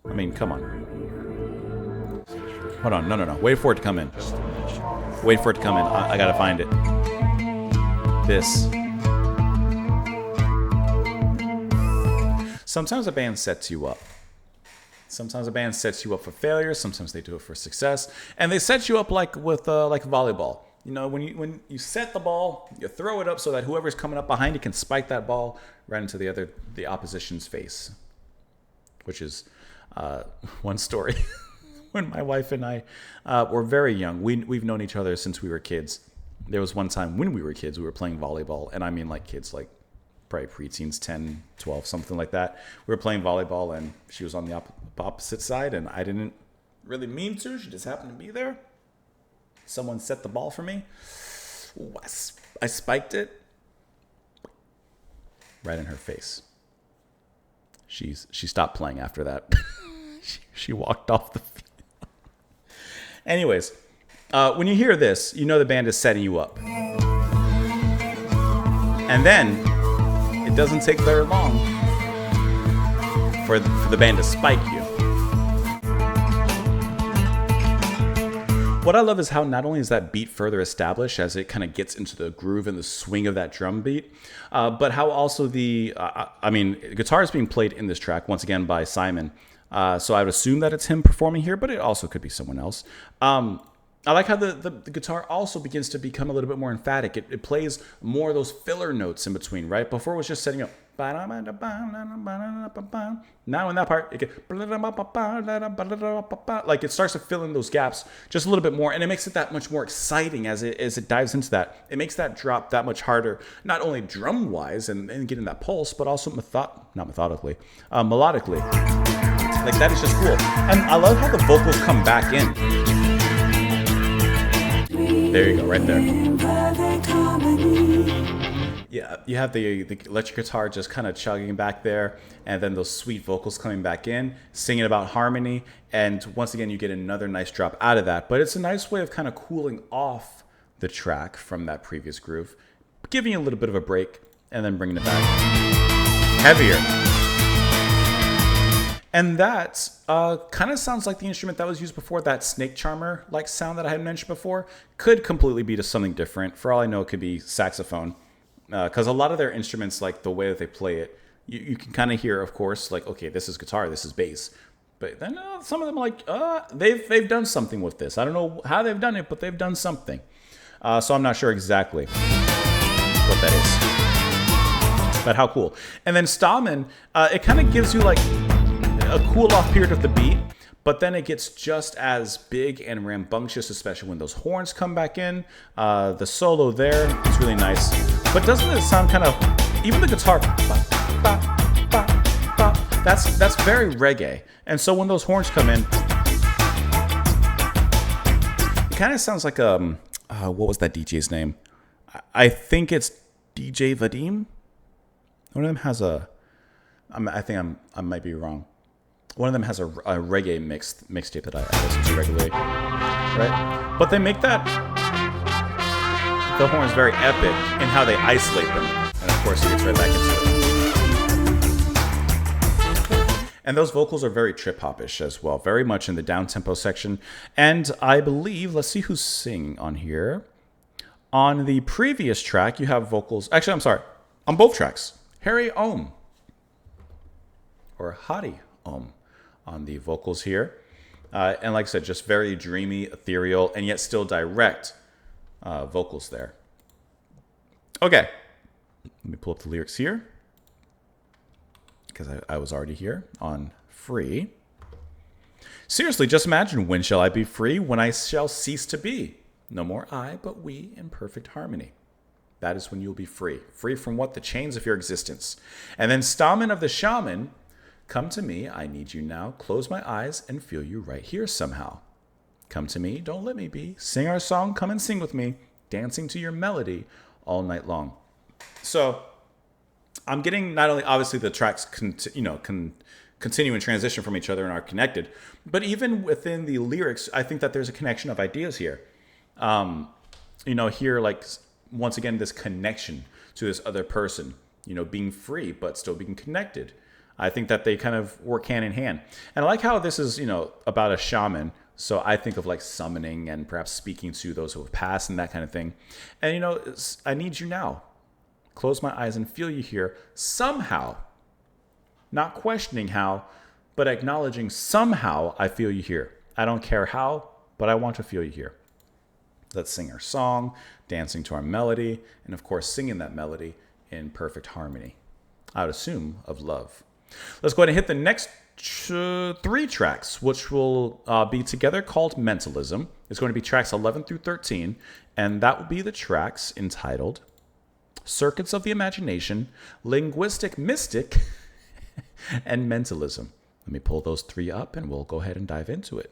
I mean, come on. Hold on, no. Wait for it to come in. Wait for it to come in. I gotta find it. This. Sometimes a band sets you up. Sometimes a band sets you up for failure. Sometimes they do it for success, and they set you up like with like volleyball. You know, when you set the ball, you throw it up so that whoever's coming up behind you can spike that ball right into the opposition's face. Which is one story. When my wife and I were very young, we've known each other since we were kids. There was one time when we were kids, we were playing volleyball, and I mean like kids like probably preteens, 10, 12, something like that. We were playing volleyball, and she was on the opposite side, and I didn't really mean to. She just happened to be there. Someone set the ball for me. Ooh, I spiked it right in her face. She stopped playing after that. she walked off the field. Anyways, when you hear this, you know the band is setting you up. And then it doesn't take very long for the band to spike you. What I love is how not only is that beat further established as it kind of gets into the groove and the swing of that drum beat, but how also guitar is being played in this track, once again by Simon. So I would assume that it's him performing here, but it also could be someone else. I like how the guitar also begins to become a little bit more emphatic. It plays more of those filler notes in between, right? Before it was just setting up. Now in that part, it gets like it starts to fill in those gaps just a little bit more, and it makes it that much more exciting as it dives into that. It makes that drop that much harder, not only drum wise and getting that pulse, but also melodically. Like that is just cool, and I love how the vocals come back in. There you go, right there. Yeah, you have the electric guitar just kind of chugging back there, and then those sweet vocals coming back in, singing about harmony, and once again you get another nice drop out of that. But it's a nice way of kind of cooling off the track from that previous groove, giving you a little bit of a break, and then bringing it back heavier. And that kind of sounds like the instrument that was used before, that snake charmer like sound that I had mentioned before. Could completely be to something different. For all I know, it could be saxophone. Because a lot of their instruments, like the way that they play it, you can kind of hear, of course, like, okay, this is guitar, this is bass. But then some of them are like, they've done something with this. I don't know how they've done it, but they've done something. So I'm not sure exactly what that is. But how cool. And then Stallman, it kind of gives you like a cool off period of the beat, but then it gets just as big and rambunctious, especially when those horns come back in. The solo there is really nice. But doesn't it sound kind of, even the guitar, that's very reggae. And so when those horns come in, it kind of sounds like, what was that DJ's name? I think it's DJ Vadim. One of them has I might be wrong. One of them has a reggae mixtape that I listen to regularly, right? But they make the horns very epic in how they isolate them, and of course it gets right back into it. And those vocals are very trip-hop-ish as well, very much in the down-tempo section. And I believe, let's see who's singing on here. On the previous track, you have vocals. Actually, I'm sorry, on both tracks, Harry Ohm or Hadi Ohm on the vocals here. And like I said, just very dreamy, ethereal, and yet still direct vocals there. Okay. Let me pull up the lyrics here, because I was already here on Free. Seriously, just imagine, when shall I be free? When I shall cease to be. No more I, but we in perfect harmony. That is when you'll be free. Free from what? The chains of your existence. And then Stallman of the Shaman Come to me, I need you now. Close my eyes and feel you right here somehow. Come to me, don't let me be. Sing our song, come and sing with me. Dancing to your melody all night long. So I'm getting not only obviously the tracks continue and transition from each other and are connected, but even within the lyrics, I think that there's a connection of ideas here. Here, like, once again, this connection to this other person, being free, but still being connected. I think that they kind of work hand in hand. And I like how this is, about a shaman. So I think of like summoning and perhaps speaking to those who have passed and that kind of thing. And, I need you now. Close my eyes and feel you here somehow. Not questioning how, but acknowledging somehow I feel you here. I don't care how, but I want to feel you here. Let's sing our song, dancing to our melody, and of course singing that melody in perfect harmony. I would assume of love. Let's go ahead and hit the next 3 tracks, which will be together called Mentalism. It's going to be tracks 11 through 13, and that will be the tracks entitled Circuits of the Imagination, Linguistic Mystic, and Mentalism. Let me pull those 3 up, and we'll go ahead and dive into it.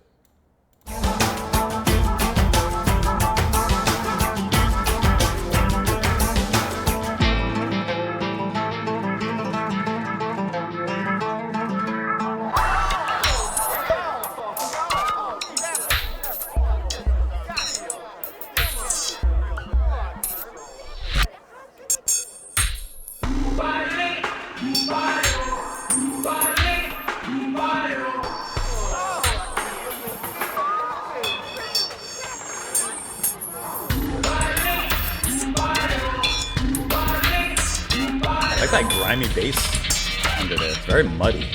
I like that grimy bass under there. It's very muddy.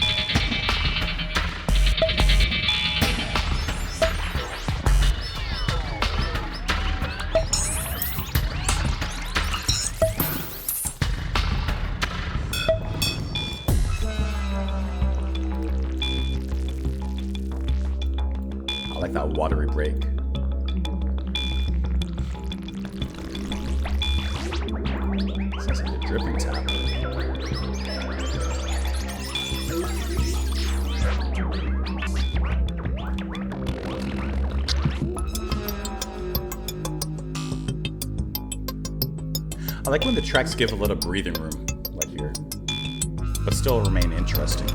I like that watery break. Sounds like a dripping tap. I like when the tracks give a little breathing room, like here, but still remain interesting.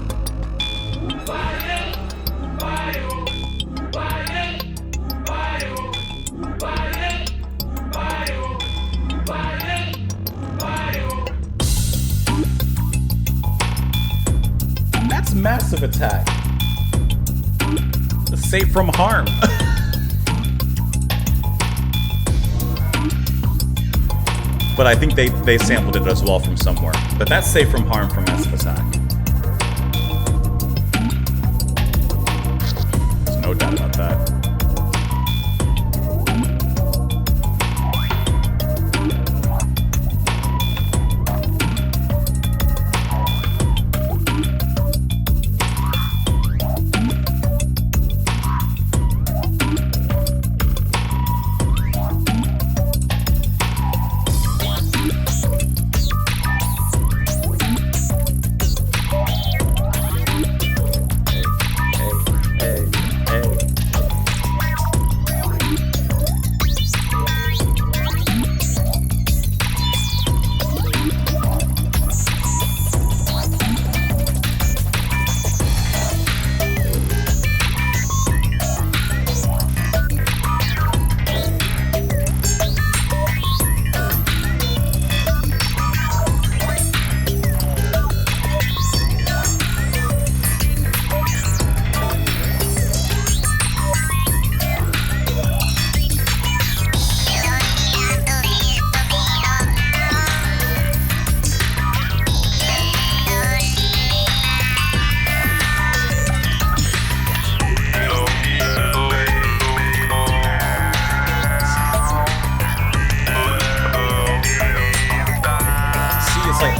That's Massive Attack. Safe from Harm. But I think they sampled it as well from somewhere. But that's Safe from Harm from Massive Attack. There's no doubt about that.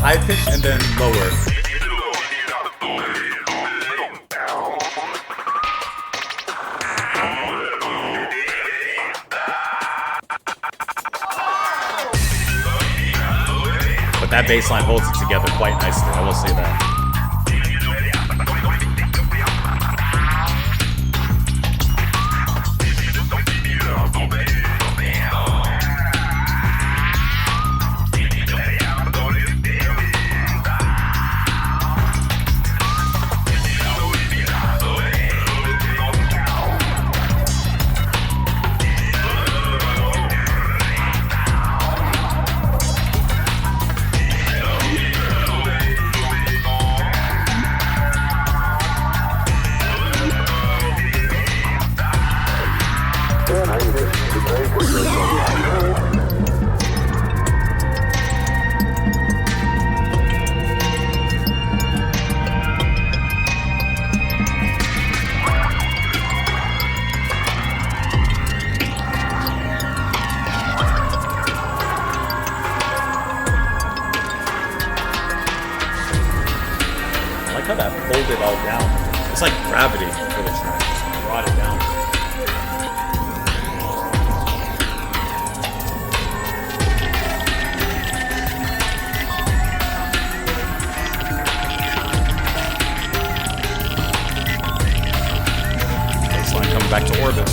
High pitch and then lower. But that bass line holds it together quite nicely, I will say that. I like how that pulled it all down. It's like gravity for the track. Just brought it down. Baseline coming back to orbit.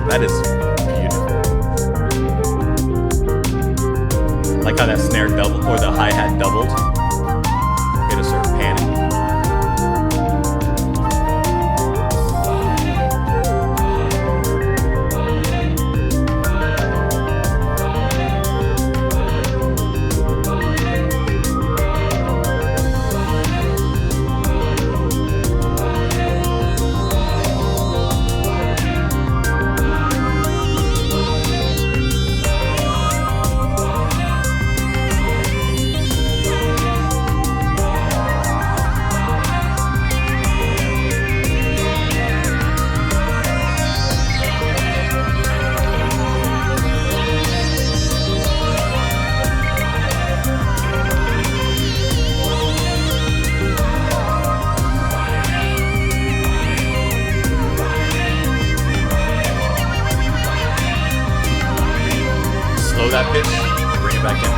That is beautiful. Like how that snare doubled, or the hi-hat doubled. Hit a certain panning. Slow that pitch, bring it back in.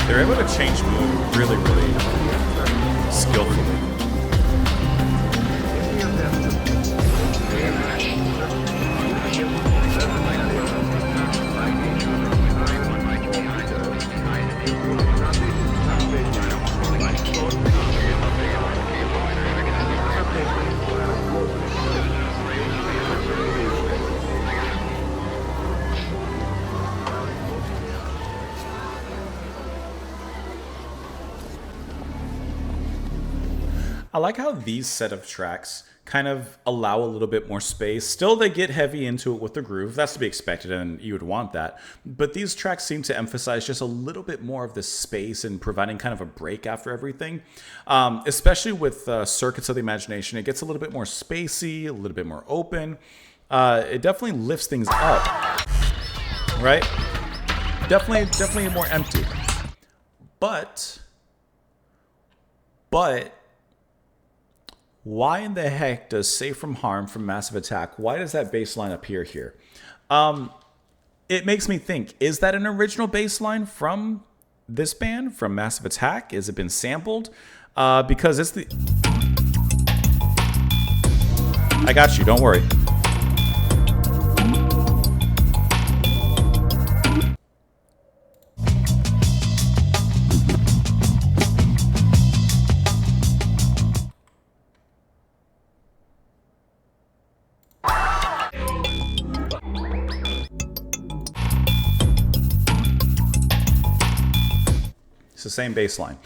They're able to change mood really, really skillfully. I like how these set of tracks kind of allow a little bit more space. Still, they get heavy into it with the groove. That's to be expected, and you would want that. But these tracks seem to emphasize just a little bit more of the space and providing kind of a break after everything. Especially with Circuits of the Imagination, it gets a little bit more spacey, a little bit more open. It definitely lifts things up, right? Definitely more empty. But why in the heck does Safe from Harm from Massive Attack, why does that bass line appear here? It makes me think, is that an original bass line from this band, from Massive Attack? Has it been sampled? Because it's the... I got you, don't worry. It's the same bass line.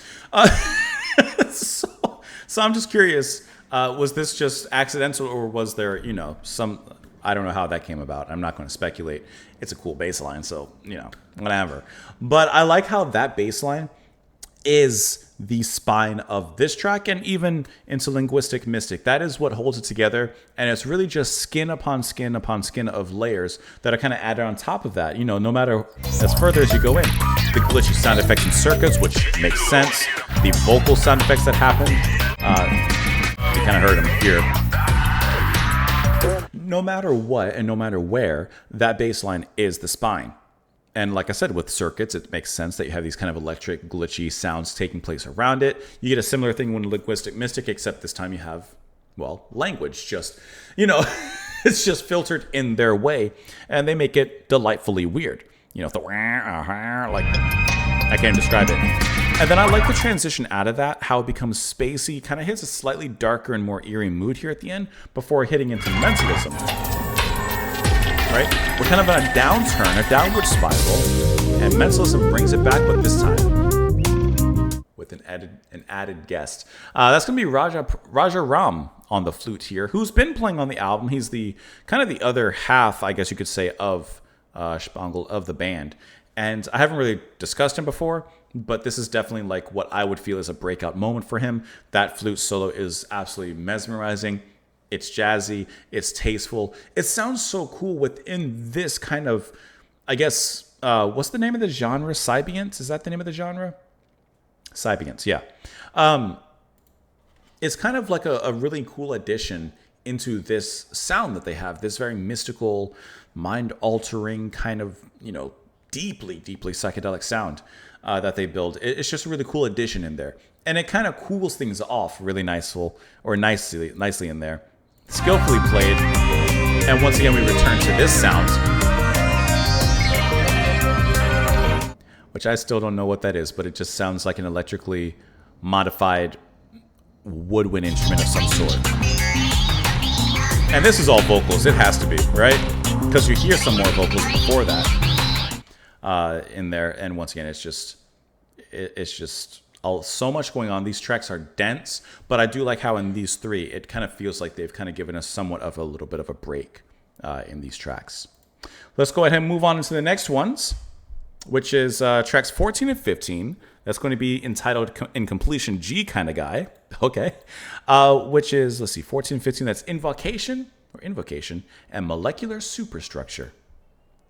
So I'm just curious, was this just accidental, or was there, some I don't know how that came about. I'm not going to speculate. It's a cool bass line, so, whatever. But I like how that bass line is the spine of this track and even into Linguistic Mystic. That is what holds it together, and it's really just skin upon skin upon skin of layers that are kind of added on top of that. No matter as further as you go in. The glitchy sound effects and circuits, which makes sense. The vocal sound effects that happen, you kind of heard them here. No matter what and no matter where, that bass line is the spine. And like I said, with circuits, it makes sense that you have these kind of electric, glitchy sounds taking place around it. You get a similar thing when Linguistic Mystic, except this time you have, language. Just, it's just filtered in their way, and they make it delightfully weird. The like, I can't describe it. And then I like the transition out of that, how it becomes spacey, kind of hits a slightly darker and more eerie mood here at the end before hitting into mentalism. Right? We're kind of on a downturn, a downward spiral, and mentalism brings it back, but this time with an added guest. That's going to be Raja Ram on the flute here, who's been playing on the album. He's the kind of the other half, I guess you could say, of Shpongle, of the band. And I haven't really discussed him before, but this is definitely like what I would feel is a breakout moment for him. That flute solo is absolutely mesmerizing. It's jazzy. It's tasteful. It sounds so cool within this kind of, I guess, what's the name of the genre? Sybiance? Is that the name of the genre? Sybiance, yeah. It's kind of like a really cool addition into this sound that they have, this very mystical, mind-altering kind of, deeply, deeply psychedelic sound that they build. It's just a really cool addition in there. And it kind of cools things off really nicely in there. Skillfully played. And once again, we return to this sound, which I still don't know what that is, but it just sounds like an electrically modified woodwind instrument of some sort. And this is all vocals. It has to be, right? Because you hear some more vocals before that in there. And once again, it's just so much going on. These tracks are dense, but I do like how in these three, it kind of feels like they've kind of given us somewhat of a little bit of a break in these tracks. Let's go ahead and move on into the next ones, which is tracks 14 and 15. That's going to be entitled In Completion G Kind of Guy. Okay. Which is, let's see, 14 and 15. That's Invocation and Molecular Superstructure.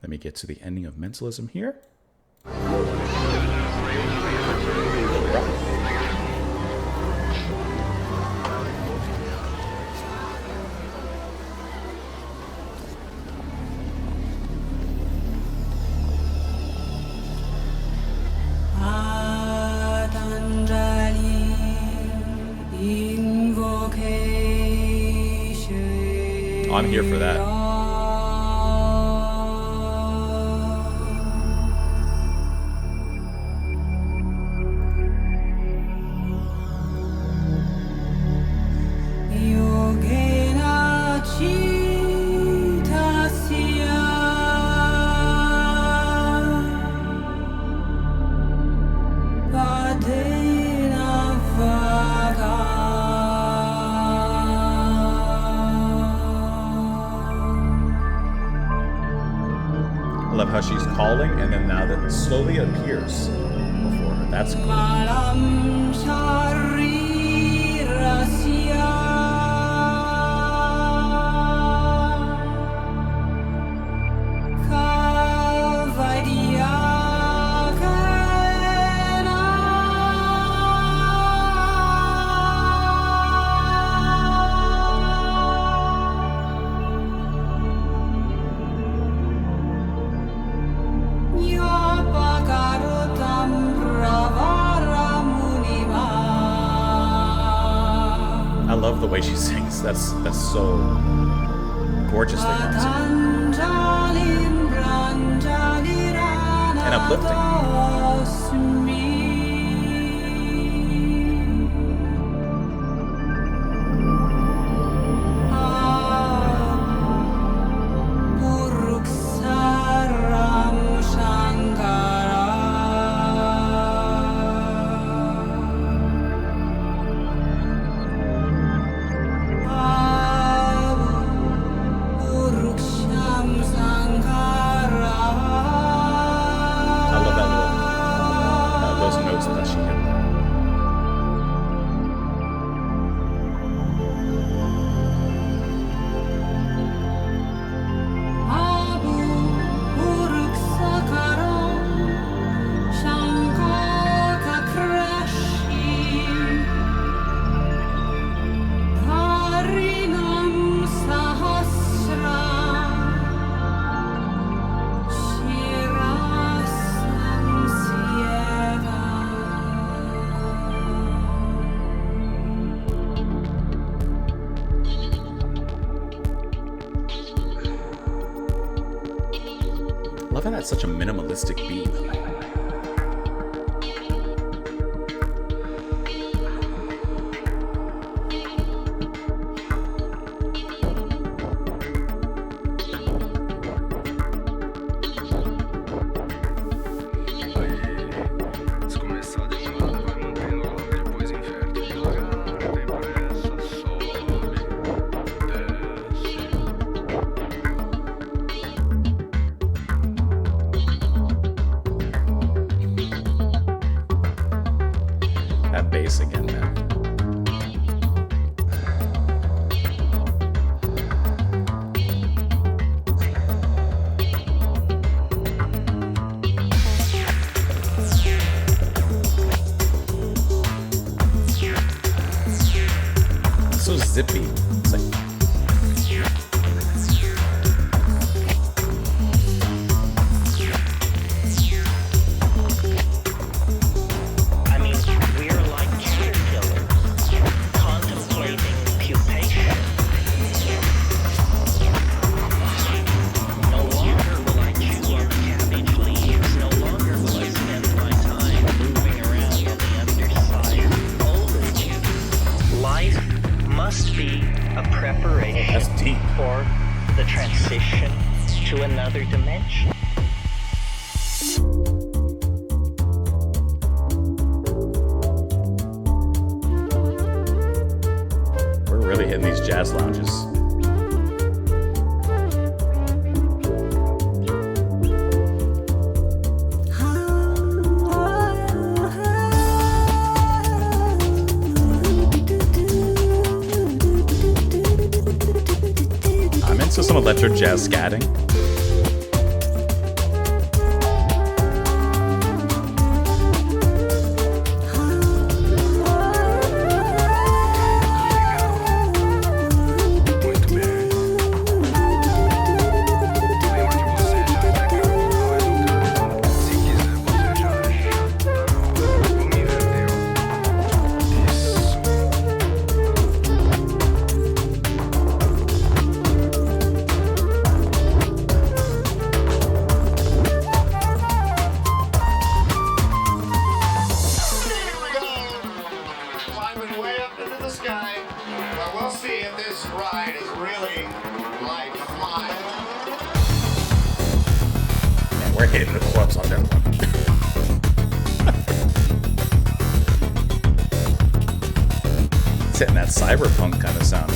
Let me get to the ending of Mentalism here. I'm here for that. I love how she's calling, and then now that slowly appears before her. That's cool. I love the way she sings. That's so gorgeously done. And uplifting. love how that's such a minimalistic beat. Aí, se começar de um lado, vai mantendo lá, depois inverte devagar, não tem pressa, sobe, desce. That bass again, man. So zippy. It's like, I mean, we're like caterpillars, contemplating pupation. No longer will I chew on cabbage leaves. No longer will I spend my time moving around on the underside of foliage. Life must be a preparation that's deep. for the transition to another dimension. We're really hitting these jazz lounges. I'm into some electro jazz scatting. Muito bem. Lembra que você já pegou mais um tanto. Se quiser, você já chata. Vamos inverter. Isso. Here we go! Climbing way up into the sky. Well, we'll see if this ride is really like flying. Man, we're hitting the corpse on that one. It's hitting that cyberpunk kind of sound.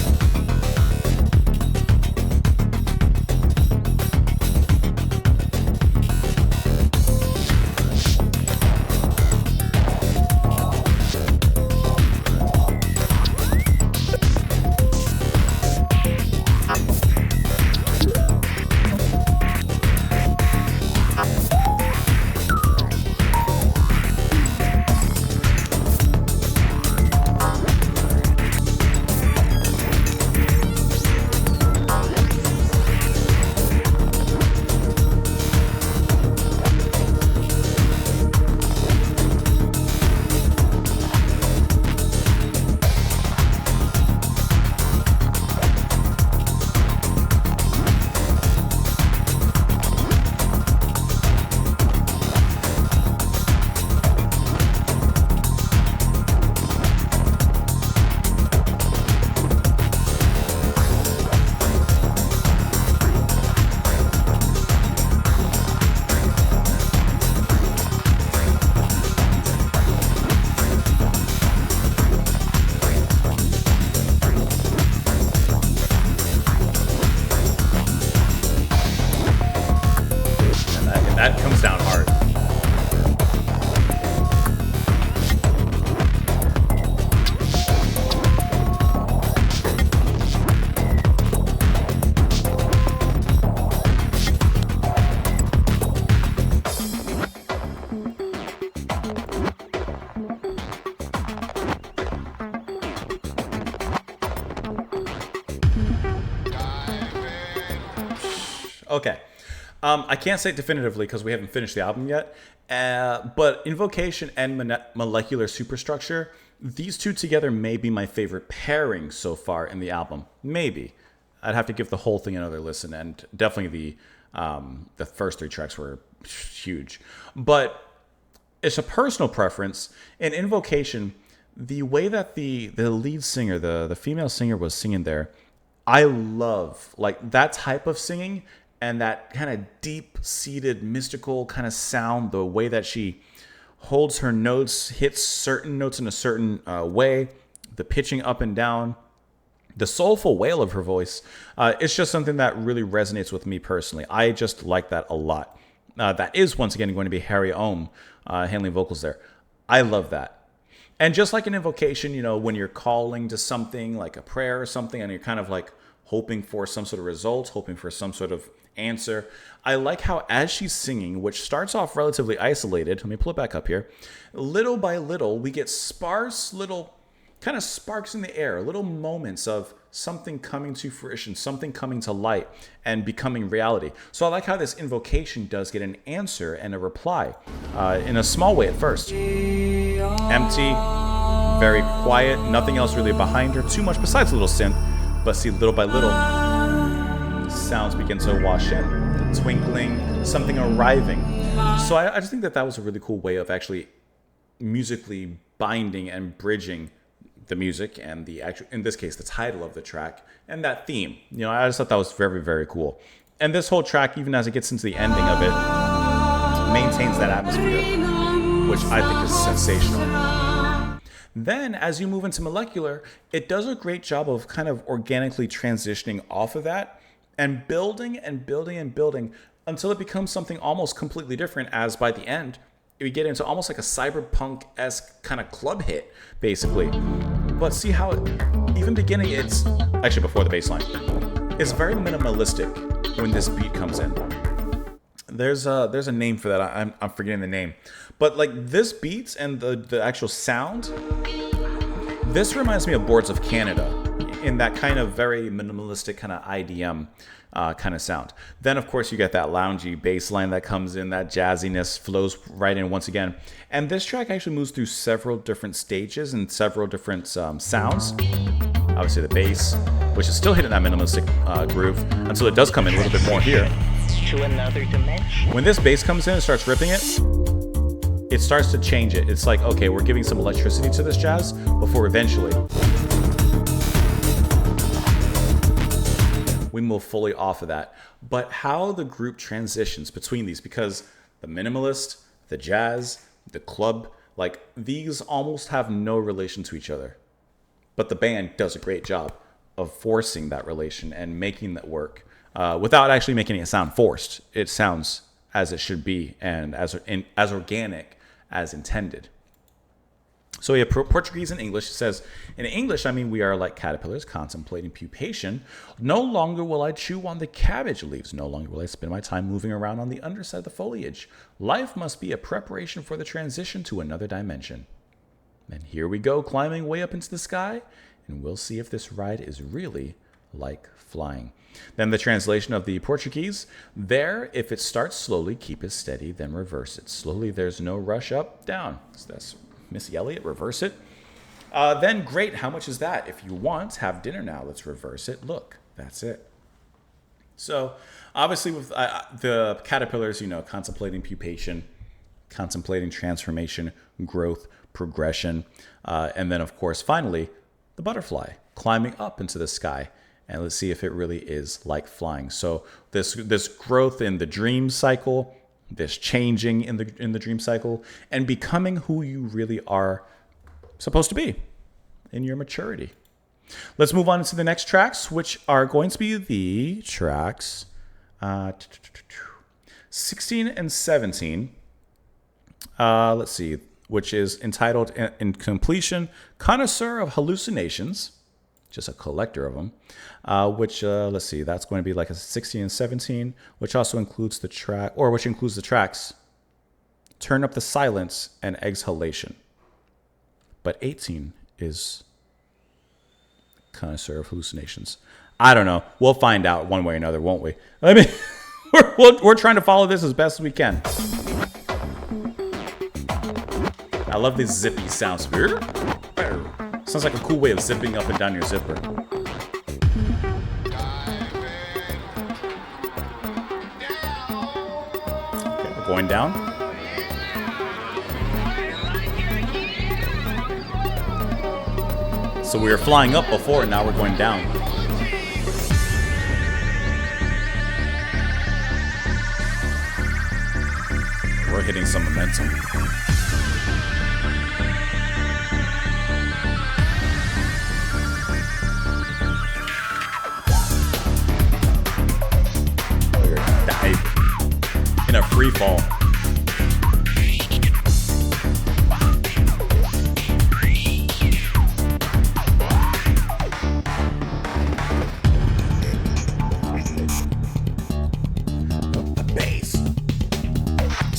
That comes down hard. Okay. I can't say it definitively because we haven't finished the album yet, but Invocation and Molecular Superstructure, these two together may be my favorite pairing so far in the album. Maybe. I'd have to give the whole thing another listen, and definitely The first 3 tracks were huge. But it's a personal preference. In Invocation, the way that the lead singer, the female singer was singing there, I love like that type of singing and that kind of deep-seated mystical kind of sound, the way that she holds her notes, hits certain notes in a certain way, the pitching up and down, the soulful wail of her voice. It's just something that really resonates with me personally. I just like that a lot. That is, once again, going to be Harry Ohm handling vocals there. I love that. And just like an invocation, you know, when you're calling to something like a prayer or something and you're kind of like hoping for some sort of result, hoping for some sort of answer. I like how as she's singing, which starts off relatively isolated, let me pull it back up here, little by little, we get sparse little kind of sparks in the air, little moments of something coming to fruition, something coming to light and becoming reality. So I like how this invocation does get an answer and a reply in a small way at first. Empty, very quiet, nothing else really behind her, too much besides a little synth, but see, little by little, sounds begin to wash in, the twinkling, something arriving. So I just think that that was a really cool way of actually musically binding and bridging the music and the actual, in this case, the title of the track and that theme. You know, I just thought that was very, very cool. And this whole track, even as it gets into the ending of it, maintains that atmosphere, which I think is sensational. Then, as you move into Molecular, it does a great job of kind of organically transitioning off of that and building and building and building until it becomes something almost completely different, as by the end, we get into almost like a cyberpunk-esque kind of club hit, basically. But see how, even beginning, it's actually before the bass line, it's very minimalistic when this beat comes in. There's a name for that. I'm forgetting the name. But like this beat and the actual sound, this reminds me of Boards of Canada in that kind of very minimalistic kind of IDM kind of sound. Then, of course, you get that loungy bass line that comes in, that jazziness flows right in once again. And this track actually moves through several different stages and several different sounds. Obviously, the bass, which is still hitting that minimalistic groove until it does come in a little bit more here. To another dimension. When this bass comes in and starts ripping it, it starts to change it. It's like, okay, we're giving some electricity to this jazz before eventually we move fully off of that. But how the group transitions between these, because the minimalist, the jazz, the club, like these almost have no relation to each other. But the band does a great job of forcing that relation and making that work without actually making it sound forced. It sounds as it should be and as organic as intended. So yeah, Portuguese and English says, in English, I mean, we are like caterpillars contemplating pupation. No longer will I chew on the cabbage leaves. No longer will I spend my time moving around on the underside of the foliage. Life must be a preparation for the transition to another dimension. And here we go, climbing way up into the sky, and we'll see if this ride is really like flying. Then the translation of the Portuguese, there, if it starts slowly, keep it steady, then reverse it. Slowly, there's no rush up, down. So that's Missy Elliott, reverse it. Then, great, how much is that? If you want, have dinner now, let's reverse it. Look, that's it. So, obviously, with the caterpillars, you know, contemplating pupation, contemplating transformation, growth, progression, and then, of course, finally, the butterfly climbing up into the sky. And let's see if it really is like flying. So, this growth in the dream cycle, this changing in the dream cycle, and becoming who you really are supposed to be in your maturity. Let's move on to the next tracks, which are going to be the tracks 16 and 17. Let's see, which is entitled in completion, Connoisseur of Hallucinations, just a collector of them, which, let's see, that's going to be like a 16 and 17, which also includes the track, or which includes the tracks Turn Up the Silence and Exhalation. But 18 is Connoisseur of Hallucinations. I don't know. We'll find out one way or another, won't we? I mean, we're trying to follow this as best as we can. I love these zippy sounds. Sounds like a cool way of zipping up and down your zipper. Going down. So we were flying up before, and now we're going down. We're hitting some momentum. We're diving in a free fall.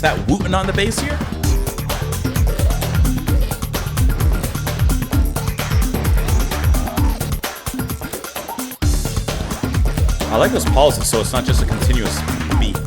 That wooting on the bass here? I like those pauses so it's not just a continuous beat.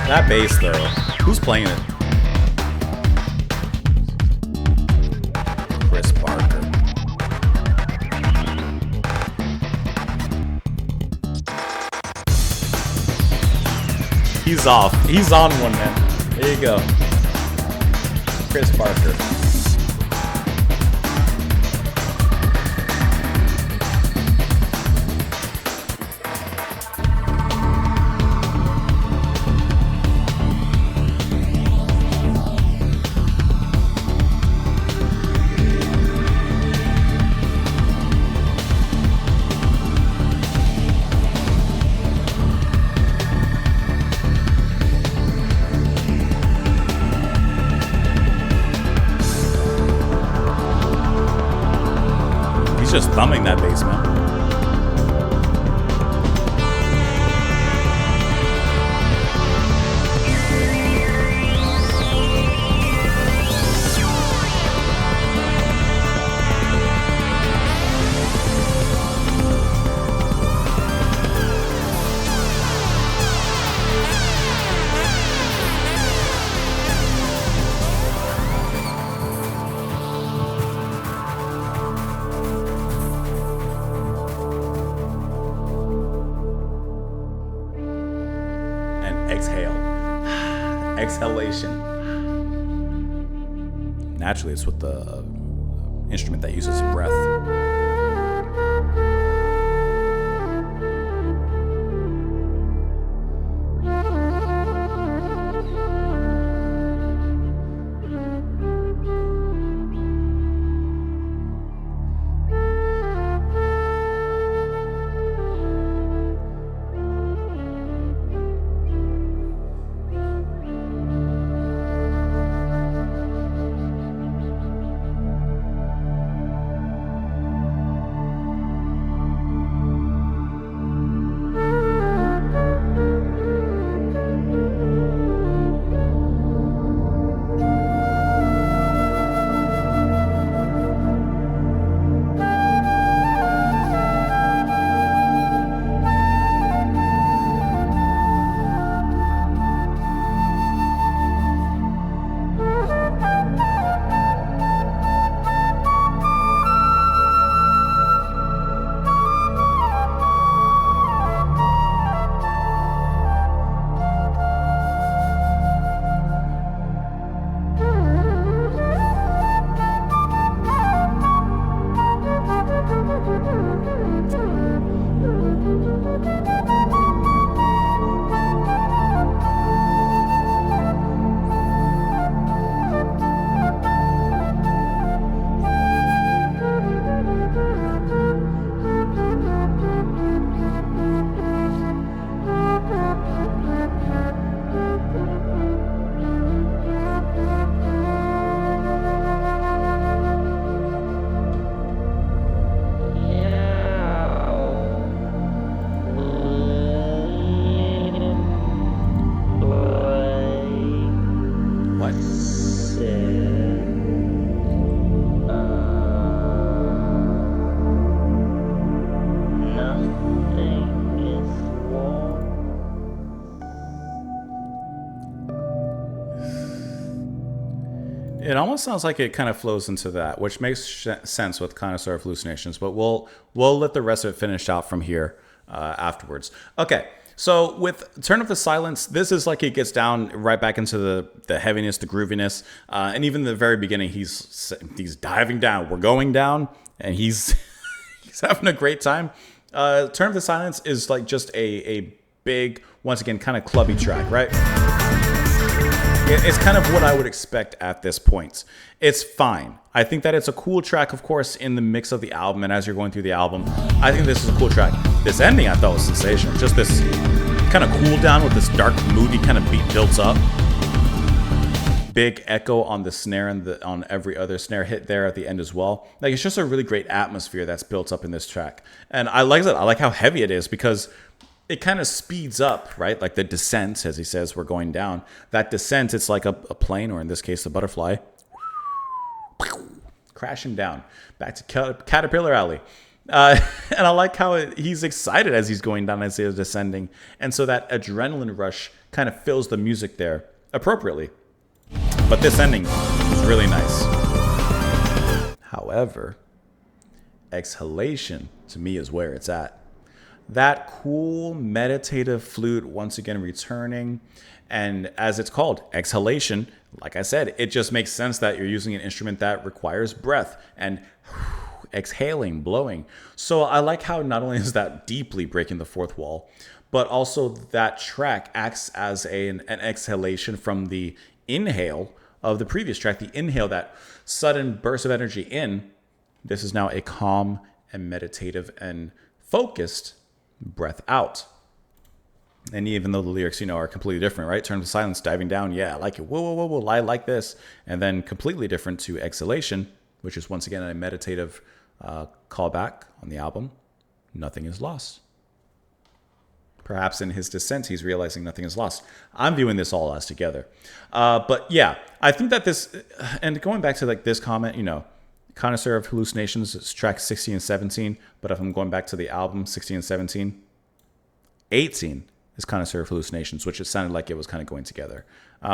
That bass, though. Who's playing it? Chris Barker. He's off. He's on one, man. There you go. Chris Barker. Just thumbing that bass, man. Exhale. Exhalation. Naturally, it's with the instrument that uses breath. It almost sounds like it kind of flows into that, which makes sense with Connoisseur of Hallucinations, but we'll let the rest of it finish out from here afterwards. Okay, so with Turn of the Silence, this is like it gets down right back into the heaviness, the grooviness, and even the very beginning, he's diving down. We're going down, and he's he's having a great time. Turn of the Silence is like just a big, once again, kind of clubby track, right? It's kind of what I would expect at this point. It's fine. I think that it's a cool track, of course, in the mix of the album, and as you're going through the album, I think this is a cool track. This ending I thought was sensational. Just this kind of cool down with this dark, moody kind of beat built up. Big echo on the snare and on every other snare hit there at the end as well. Like, it's just a really great atmosphere that's built up in this track. And I like that. I like how heavy it is because it kind of speeds up, right? Like the descent, as he says, we're going down. That descent, it's like a plane, or in this case, a butterfly, crashing down back to Caterpillar Alley. And I like how he's excited as he's going down, as he's descending. And so that adrenaline rush kind of fills the music there appropriately. But this ending is really nice. However, Exhalation, to me, is where it's at. That cool meditative flute once again returning, and as it's called, exhalation, like I said, it just makes sense that you're using an instrument that requires breath and exhaling, blowing. So I like how not only is that deeply breaking the fourth wall, but also that track acts as an exhalation from the inhale of the previous track. The inhale, that sudden burst of energy in, this is now a calm and meditative and focused breath out. And even though the lyrics, are completely different, right? Turn to Silence, diving down. Yeah, I like it. Whoa, whoa, whoa, whoa. I like this. And then completely different to Exhalation, which is once again a meditative callback on the album. Nothing is lost. Perhaps in his descent, he's realizing nothing is lost. I'm viewing this all as together. But yeah, I think that this, and going back to like this comment, Connoisseur of Hallucinations is track 16 and 17, but if I'm going back to the album 16 and 17, 18 is Connoisseur of Hallucinations, which it sounded like it was kind of going together.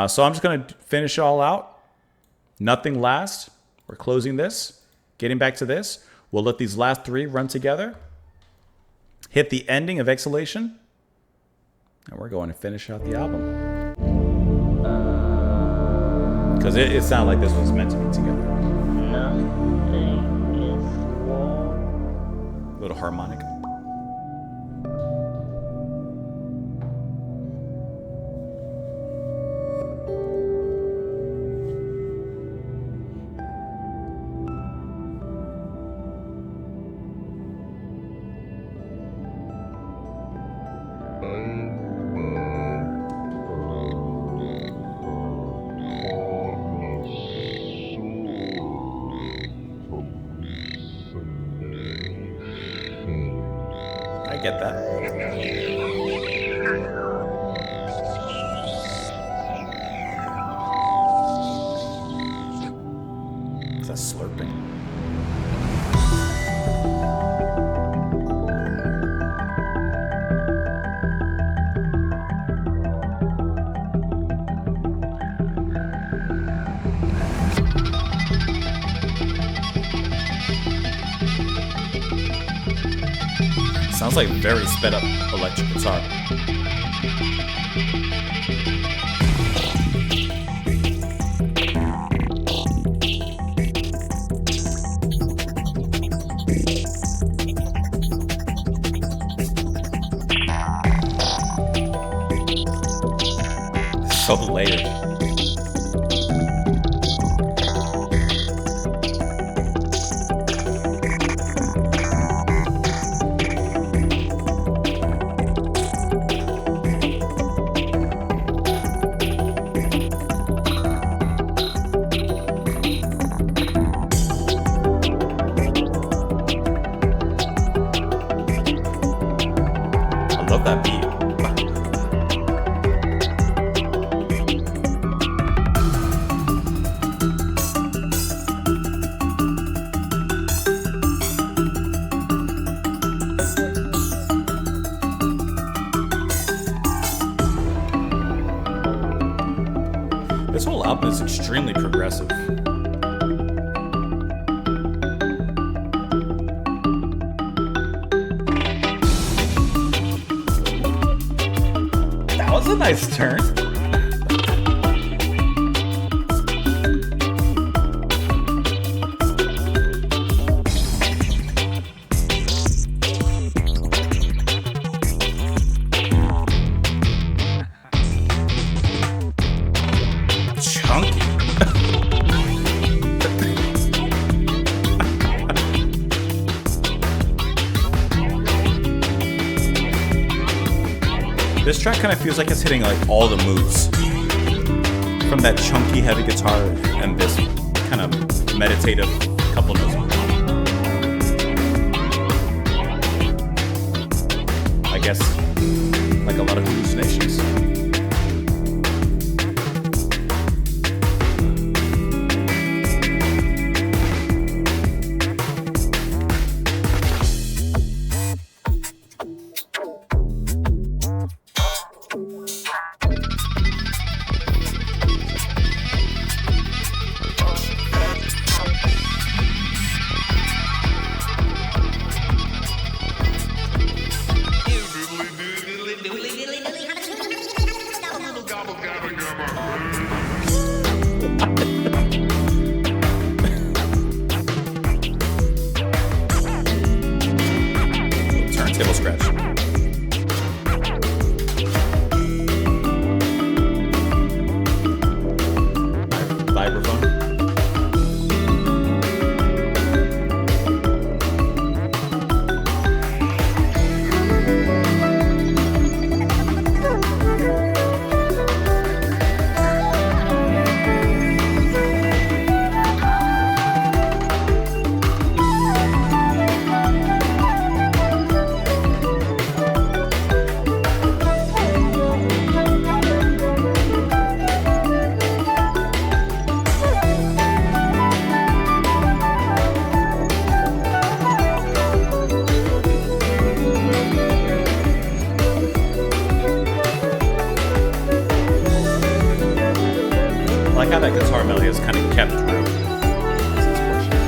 So I'm just going to finish it all out. Nothing last. We're closing this. Getting back to this, we'll let these last three run together. Hit the ending of Exhalation, and we're going to finish out the album. Because it sounded like this was meant to be together. Little harmonic. I get that. Is that slurping? Sounds like very sped up electric guitar. So layered. Love that beat. This whole album is extremely progressive. was a nice turn. Chunky. This track kind of feels like it's hitting like all the moves from that chunky heavy guitar and this kind of meditative couple notes. I guess like a lot of hallucinations. Turntable scratch. Vibraphone. I like how that guitar melody is kind of kept through. This portion.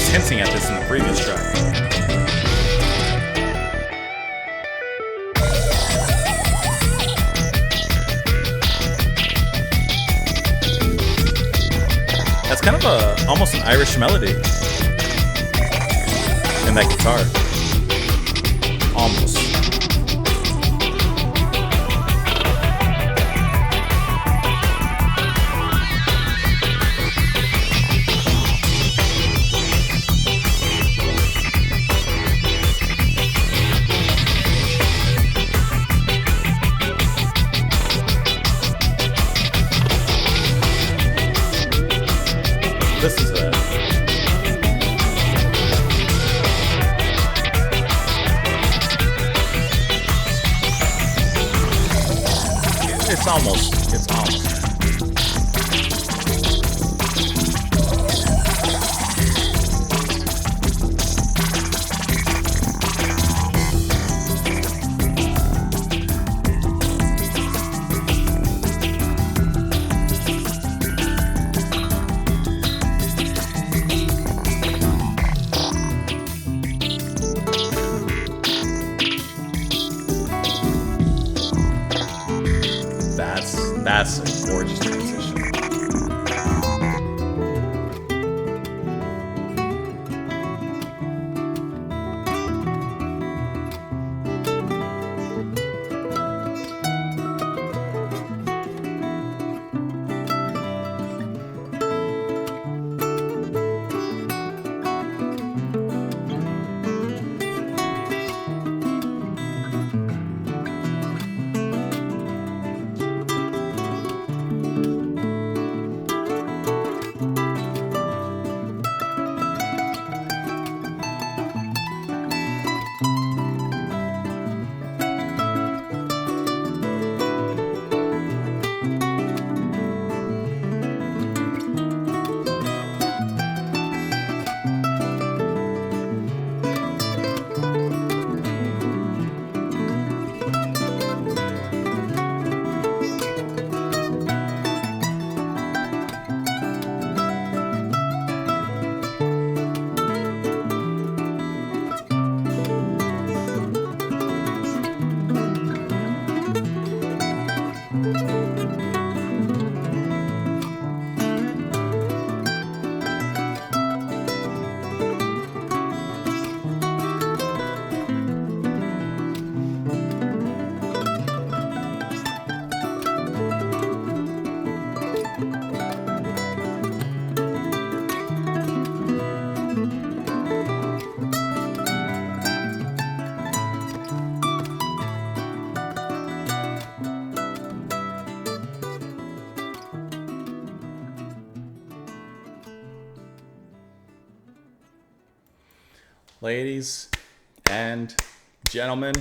Hinting at this in the previous track. That's kind of almost an Irish melody in that guitar. Almost. This is a... It's almost. That's a gorgeous transition. ladies and gentlemen,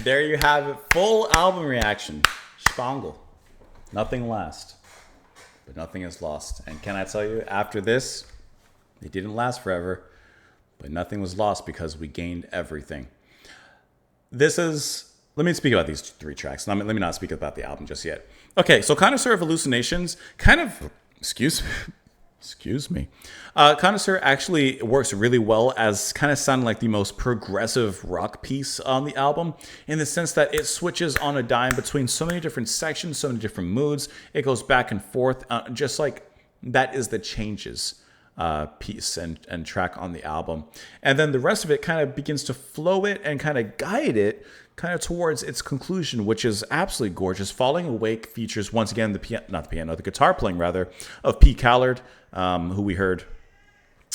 there you have it. Full album reaction. Shpongle. Nothing lasts, but nothing is lost. And can I tell you, after this, it didn't last forever, but nothing was lost because we gained everything. This is... Let me speak about these 3 tracks. Let me not speak about the album just yet. Okay, so Connoisseur of Hallucinations kind of... Excuse me. Connoisseur actually works really well as kind of sounding like the most progressive rock piece on the album, in the sense that it switches on a dime between so many different sections, so many different moods. It goes back and forth, just like that is the Changes piece and track on the album. And then the rest of it kind of begins to flow it and kind of guide it kind of towards its conclusion, which is absolutely gorgeous. Falling Awake features once again the guitar playing rather of Pete Callard, who we heard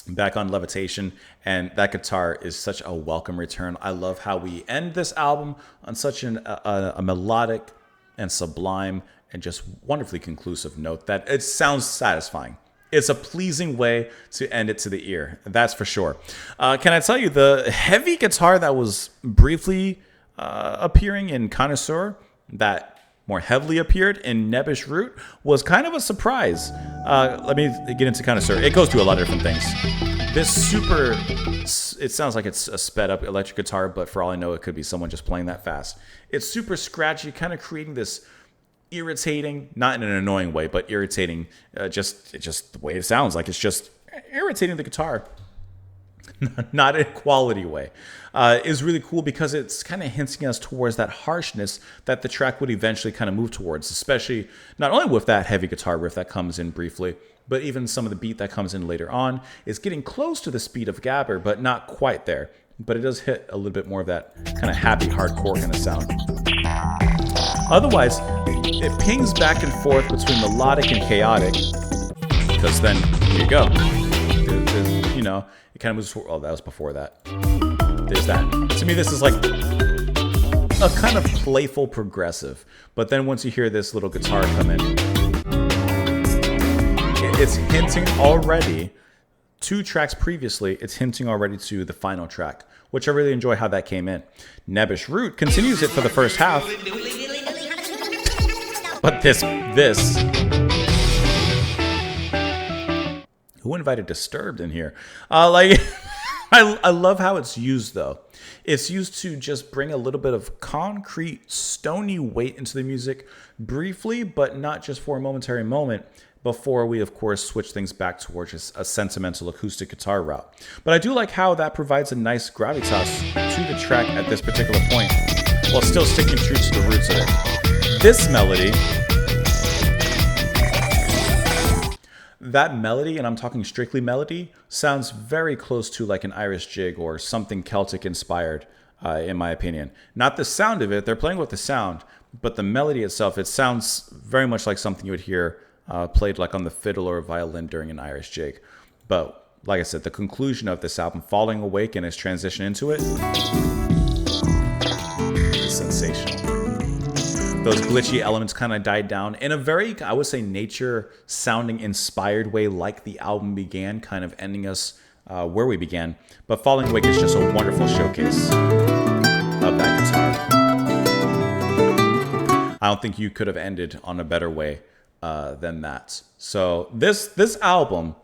back on Levitation, and that guitar is such a welcome return. I love how we end this album on such a melodic and sublime and just wonderfully conclusive note that it sounds satisfying. It's a pleasing way to end it to the ear, that's for sure. Can I tell you, the heavy guitar that was briefly appearing in Connoisseur, that more heavily appeared in Nebbish Root, was kind of a surprise. Let me get into Connoisseur. It goes through a lot of different things. It sounds like it's a sped up electric guitar, but for all I know, it could be someone just playing that fast. It's super scratchy, kind of creating this irritating, not in an annoying way, but irritating, just the way it sounds like it's just irritating the guitar. Not in a quality way, is really cool because it's kind of hinting us towards that harshness that the track would eventually kind of move towards, especially not only with that heavy guitar riff that comes in briefly, but even some of the beat that comes in later on is getting close to the speed of Gabber, but not quite there. But it does hit a little bit more of that kind of happy hardcore kind of sound. Otherwise, it pings back and forth between melodic and chaotic, because then here you go. You know, it kind of moves forward. Oh, that was before that. There's that. To me, this is like a kind of playful progressive. But then once you hear this little guitar come in, it's hinting already, 2 tracks previously, it's hinting already to the final track, which I really enjoy how that came in. Nebbish Root continues it for the first half. But this... Who invited Disturbed in here? I love how it's used, though. It's used to just bring a little bit of concrete, stony weight into the music briefly, but not just for a momentary moment, before we, of course, switch things back towards a sentimental acoustic guitar route. But I do like how that provides a nice gravitas to the track at this particular point, while still sticking true to the roots of it. This melody... That melody, and I'm talking strictly melody, sounds very close to like an Irish jig or something Celtic inspired, in my opinion. Not the sound of it, they're playing with the sound, but the melody itself, it sounds very much like something you would hear played like on the fiddle or violin during an Irish jig. But like I said, the conclusion of this album, Falling Awake and its transition into it, is sensational. Those glitchy elements kind of died down in a very, I would say, nature-sounding, inspired way, like the album began, kind of ending us where we began. But Falling Awake is just a wonderful showcase of that guitar. I don't think you could have ended on a better way than that. So this album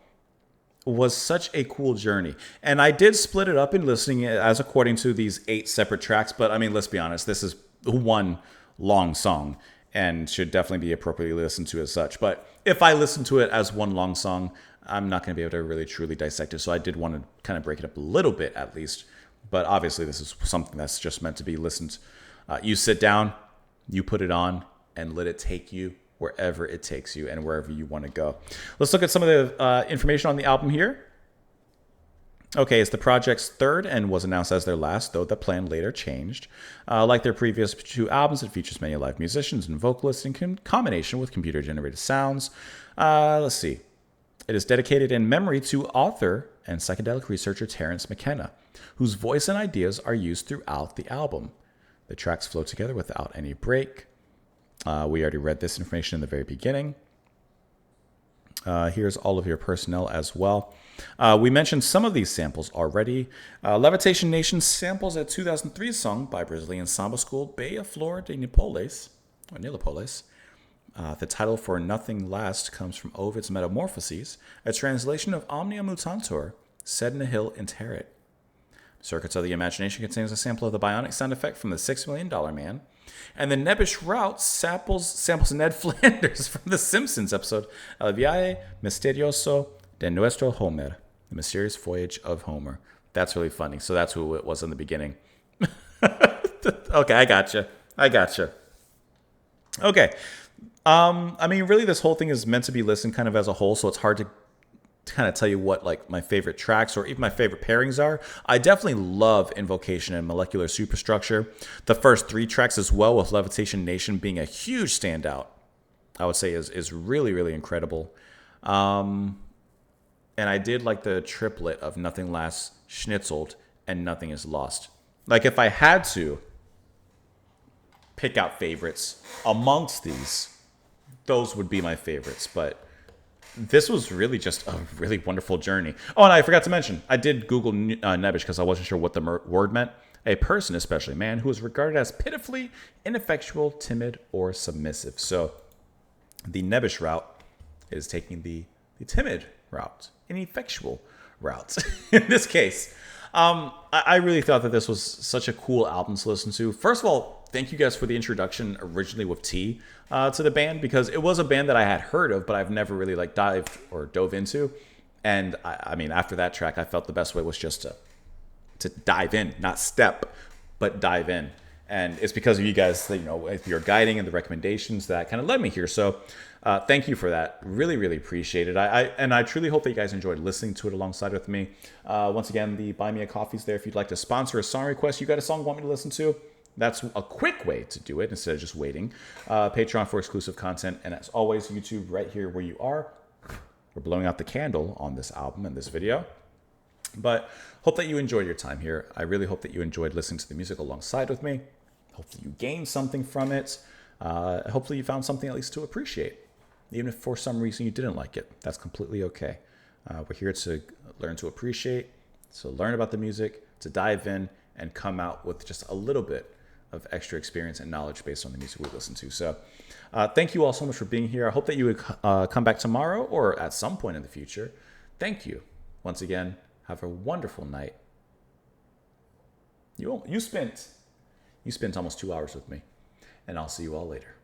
was such a cool journey. And I did split it up in listening as according to these 8 separate tracks. But I mean, let's be honest, this is one long song and should definitely be appropriately listened to as such. But if I listen to it as one long song, I'm not going to be able to really truly dissect it. So I did want to kind of break it up a little bit at least. But obviously this is something that's just meant to be listened. You sit down, you put it on, and let it take you wherever it takes you and wherever you want to go. Let's look at some of the information on the album here. Okay, it's the project's 3rd and was announced as their last, though the plan later changed. Like their previous 2 albums, it features many live musicians and vocalists in combination with computer-generated sounds. Let's see. It is dedicated in memory to author and psychedelic researcher Terence McKenna, whose voice and ideas are used throughout the album. The tracks flow together without any break. We already read this information in the very beginning. Here's all of your personnel as well. We mentioned some of these samples already. Levitation Nation samples a 2003 song by Brazilian samba school Beija Flor de Nipoles, or Nilopoles. The title for Nothing Last comes from Ovid's Metamorphoses, a translation of Omnia Mutantur, sed nihil interit. Circuits of the Imagination contains a sample of the bionic sound effect from the $6 Million Man. And the Nebbish Route samples Ned Flanders from The Simpsons episode El Viaje Misterioso de Nuestro Homer, The Mysterious Voyage of Homer. That's really funny. So that's who it was in the beginning. Okay, I gotcha. Okay. I mean, really, this whole thing is meant to be listened kind of as a whole, so it's hard to kind of tell you what like my favorite tracks or even my favorite pairings are. I definitely love Invocation and Molecular Superstructure. The first 3 tracks as well, with Levitation Nation being a huge standout, I would say is really, really incredible. And I did like the triplet of Nothing Lasts, Schnitzelt, and Nothing Is Lost. Like if I had to pick out favorites amongst these, those would be my favorites, but this was really just a really wonderful journey. Oh, and I forgot to mention, I did Google Nebbish because I wasn't sure what the word meant. A person, especially a man, who is regarded as pitifully ineffectual, timid, or submissive. So the Nebbish route is taking the timid route, ineffectual route in this case. I really thought that this was such a cool album to listen to. First of all, thank you guys for the introduction originally with T to the band, because it was a band that I had heard of, but I've never really like dived or dove into. And I mean, after that track, I felt the best way was just to dive in, not step, but dive in. And it's because of you guys, that, you know, with your guiding and the recommendations that kind of led me here. So thank you for that. Really, really appreciate it. I truly hope that you guys enjoyed listening to it alongside with me. Once again, the Buy Me a Coffee's there if you'd like to sponsor a song request. You got a song you want me to listen to? That's a quick way to do it instead of just waiting. Patreon for exclusive content. And as always, YouTube right here where you are. We're blowing out the candle on this album and this video. But hope that you enjoyed your time here. I really hope that you enjoyed listening to the music alongside with me. Hopefully you gained something from it. Hopefully you found something at least to appreciate. Even if for some reason you didn't like it, that's completely okay. We're here to learn to appreciate, to learn about the music, to dive in and come out with just a little bit of extra experience and knowledge based on the music we listen to. So thank you all so much for being here. I hope that you would come back tomorrow or at some point in the future. Thank you. Once again, have a wonderful night. You spent almost 2 hours with me, and I'll see you all later.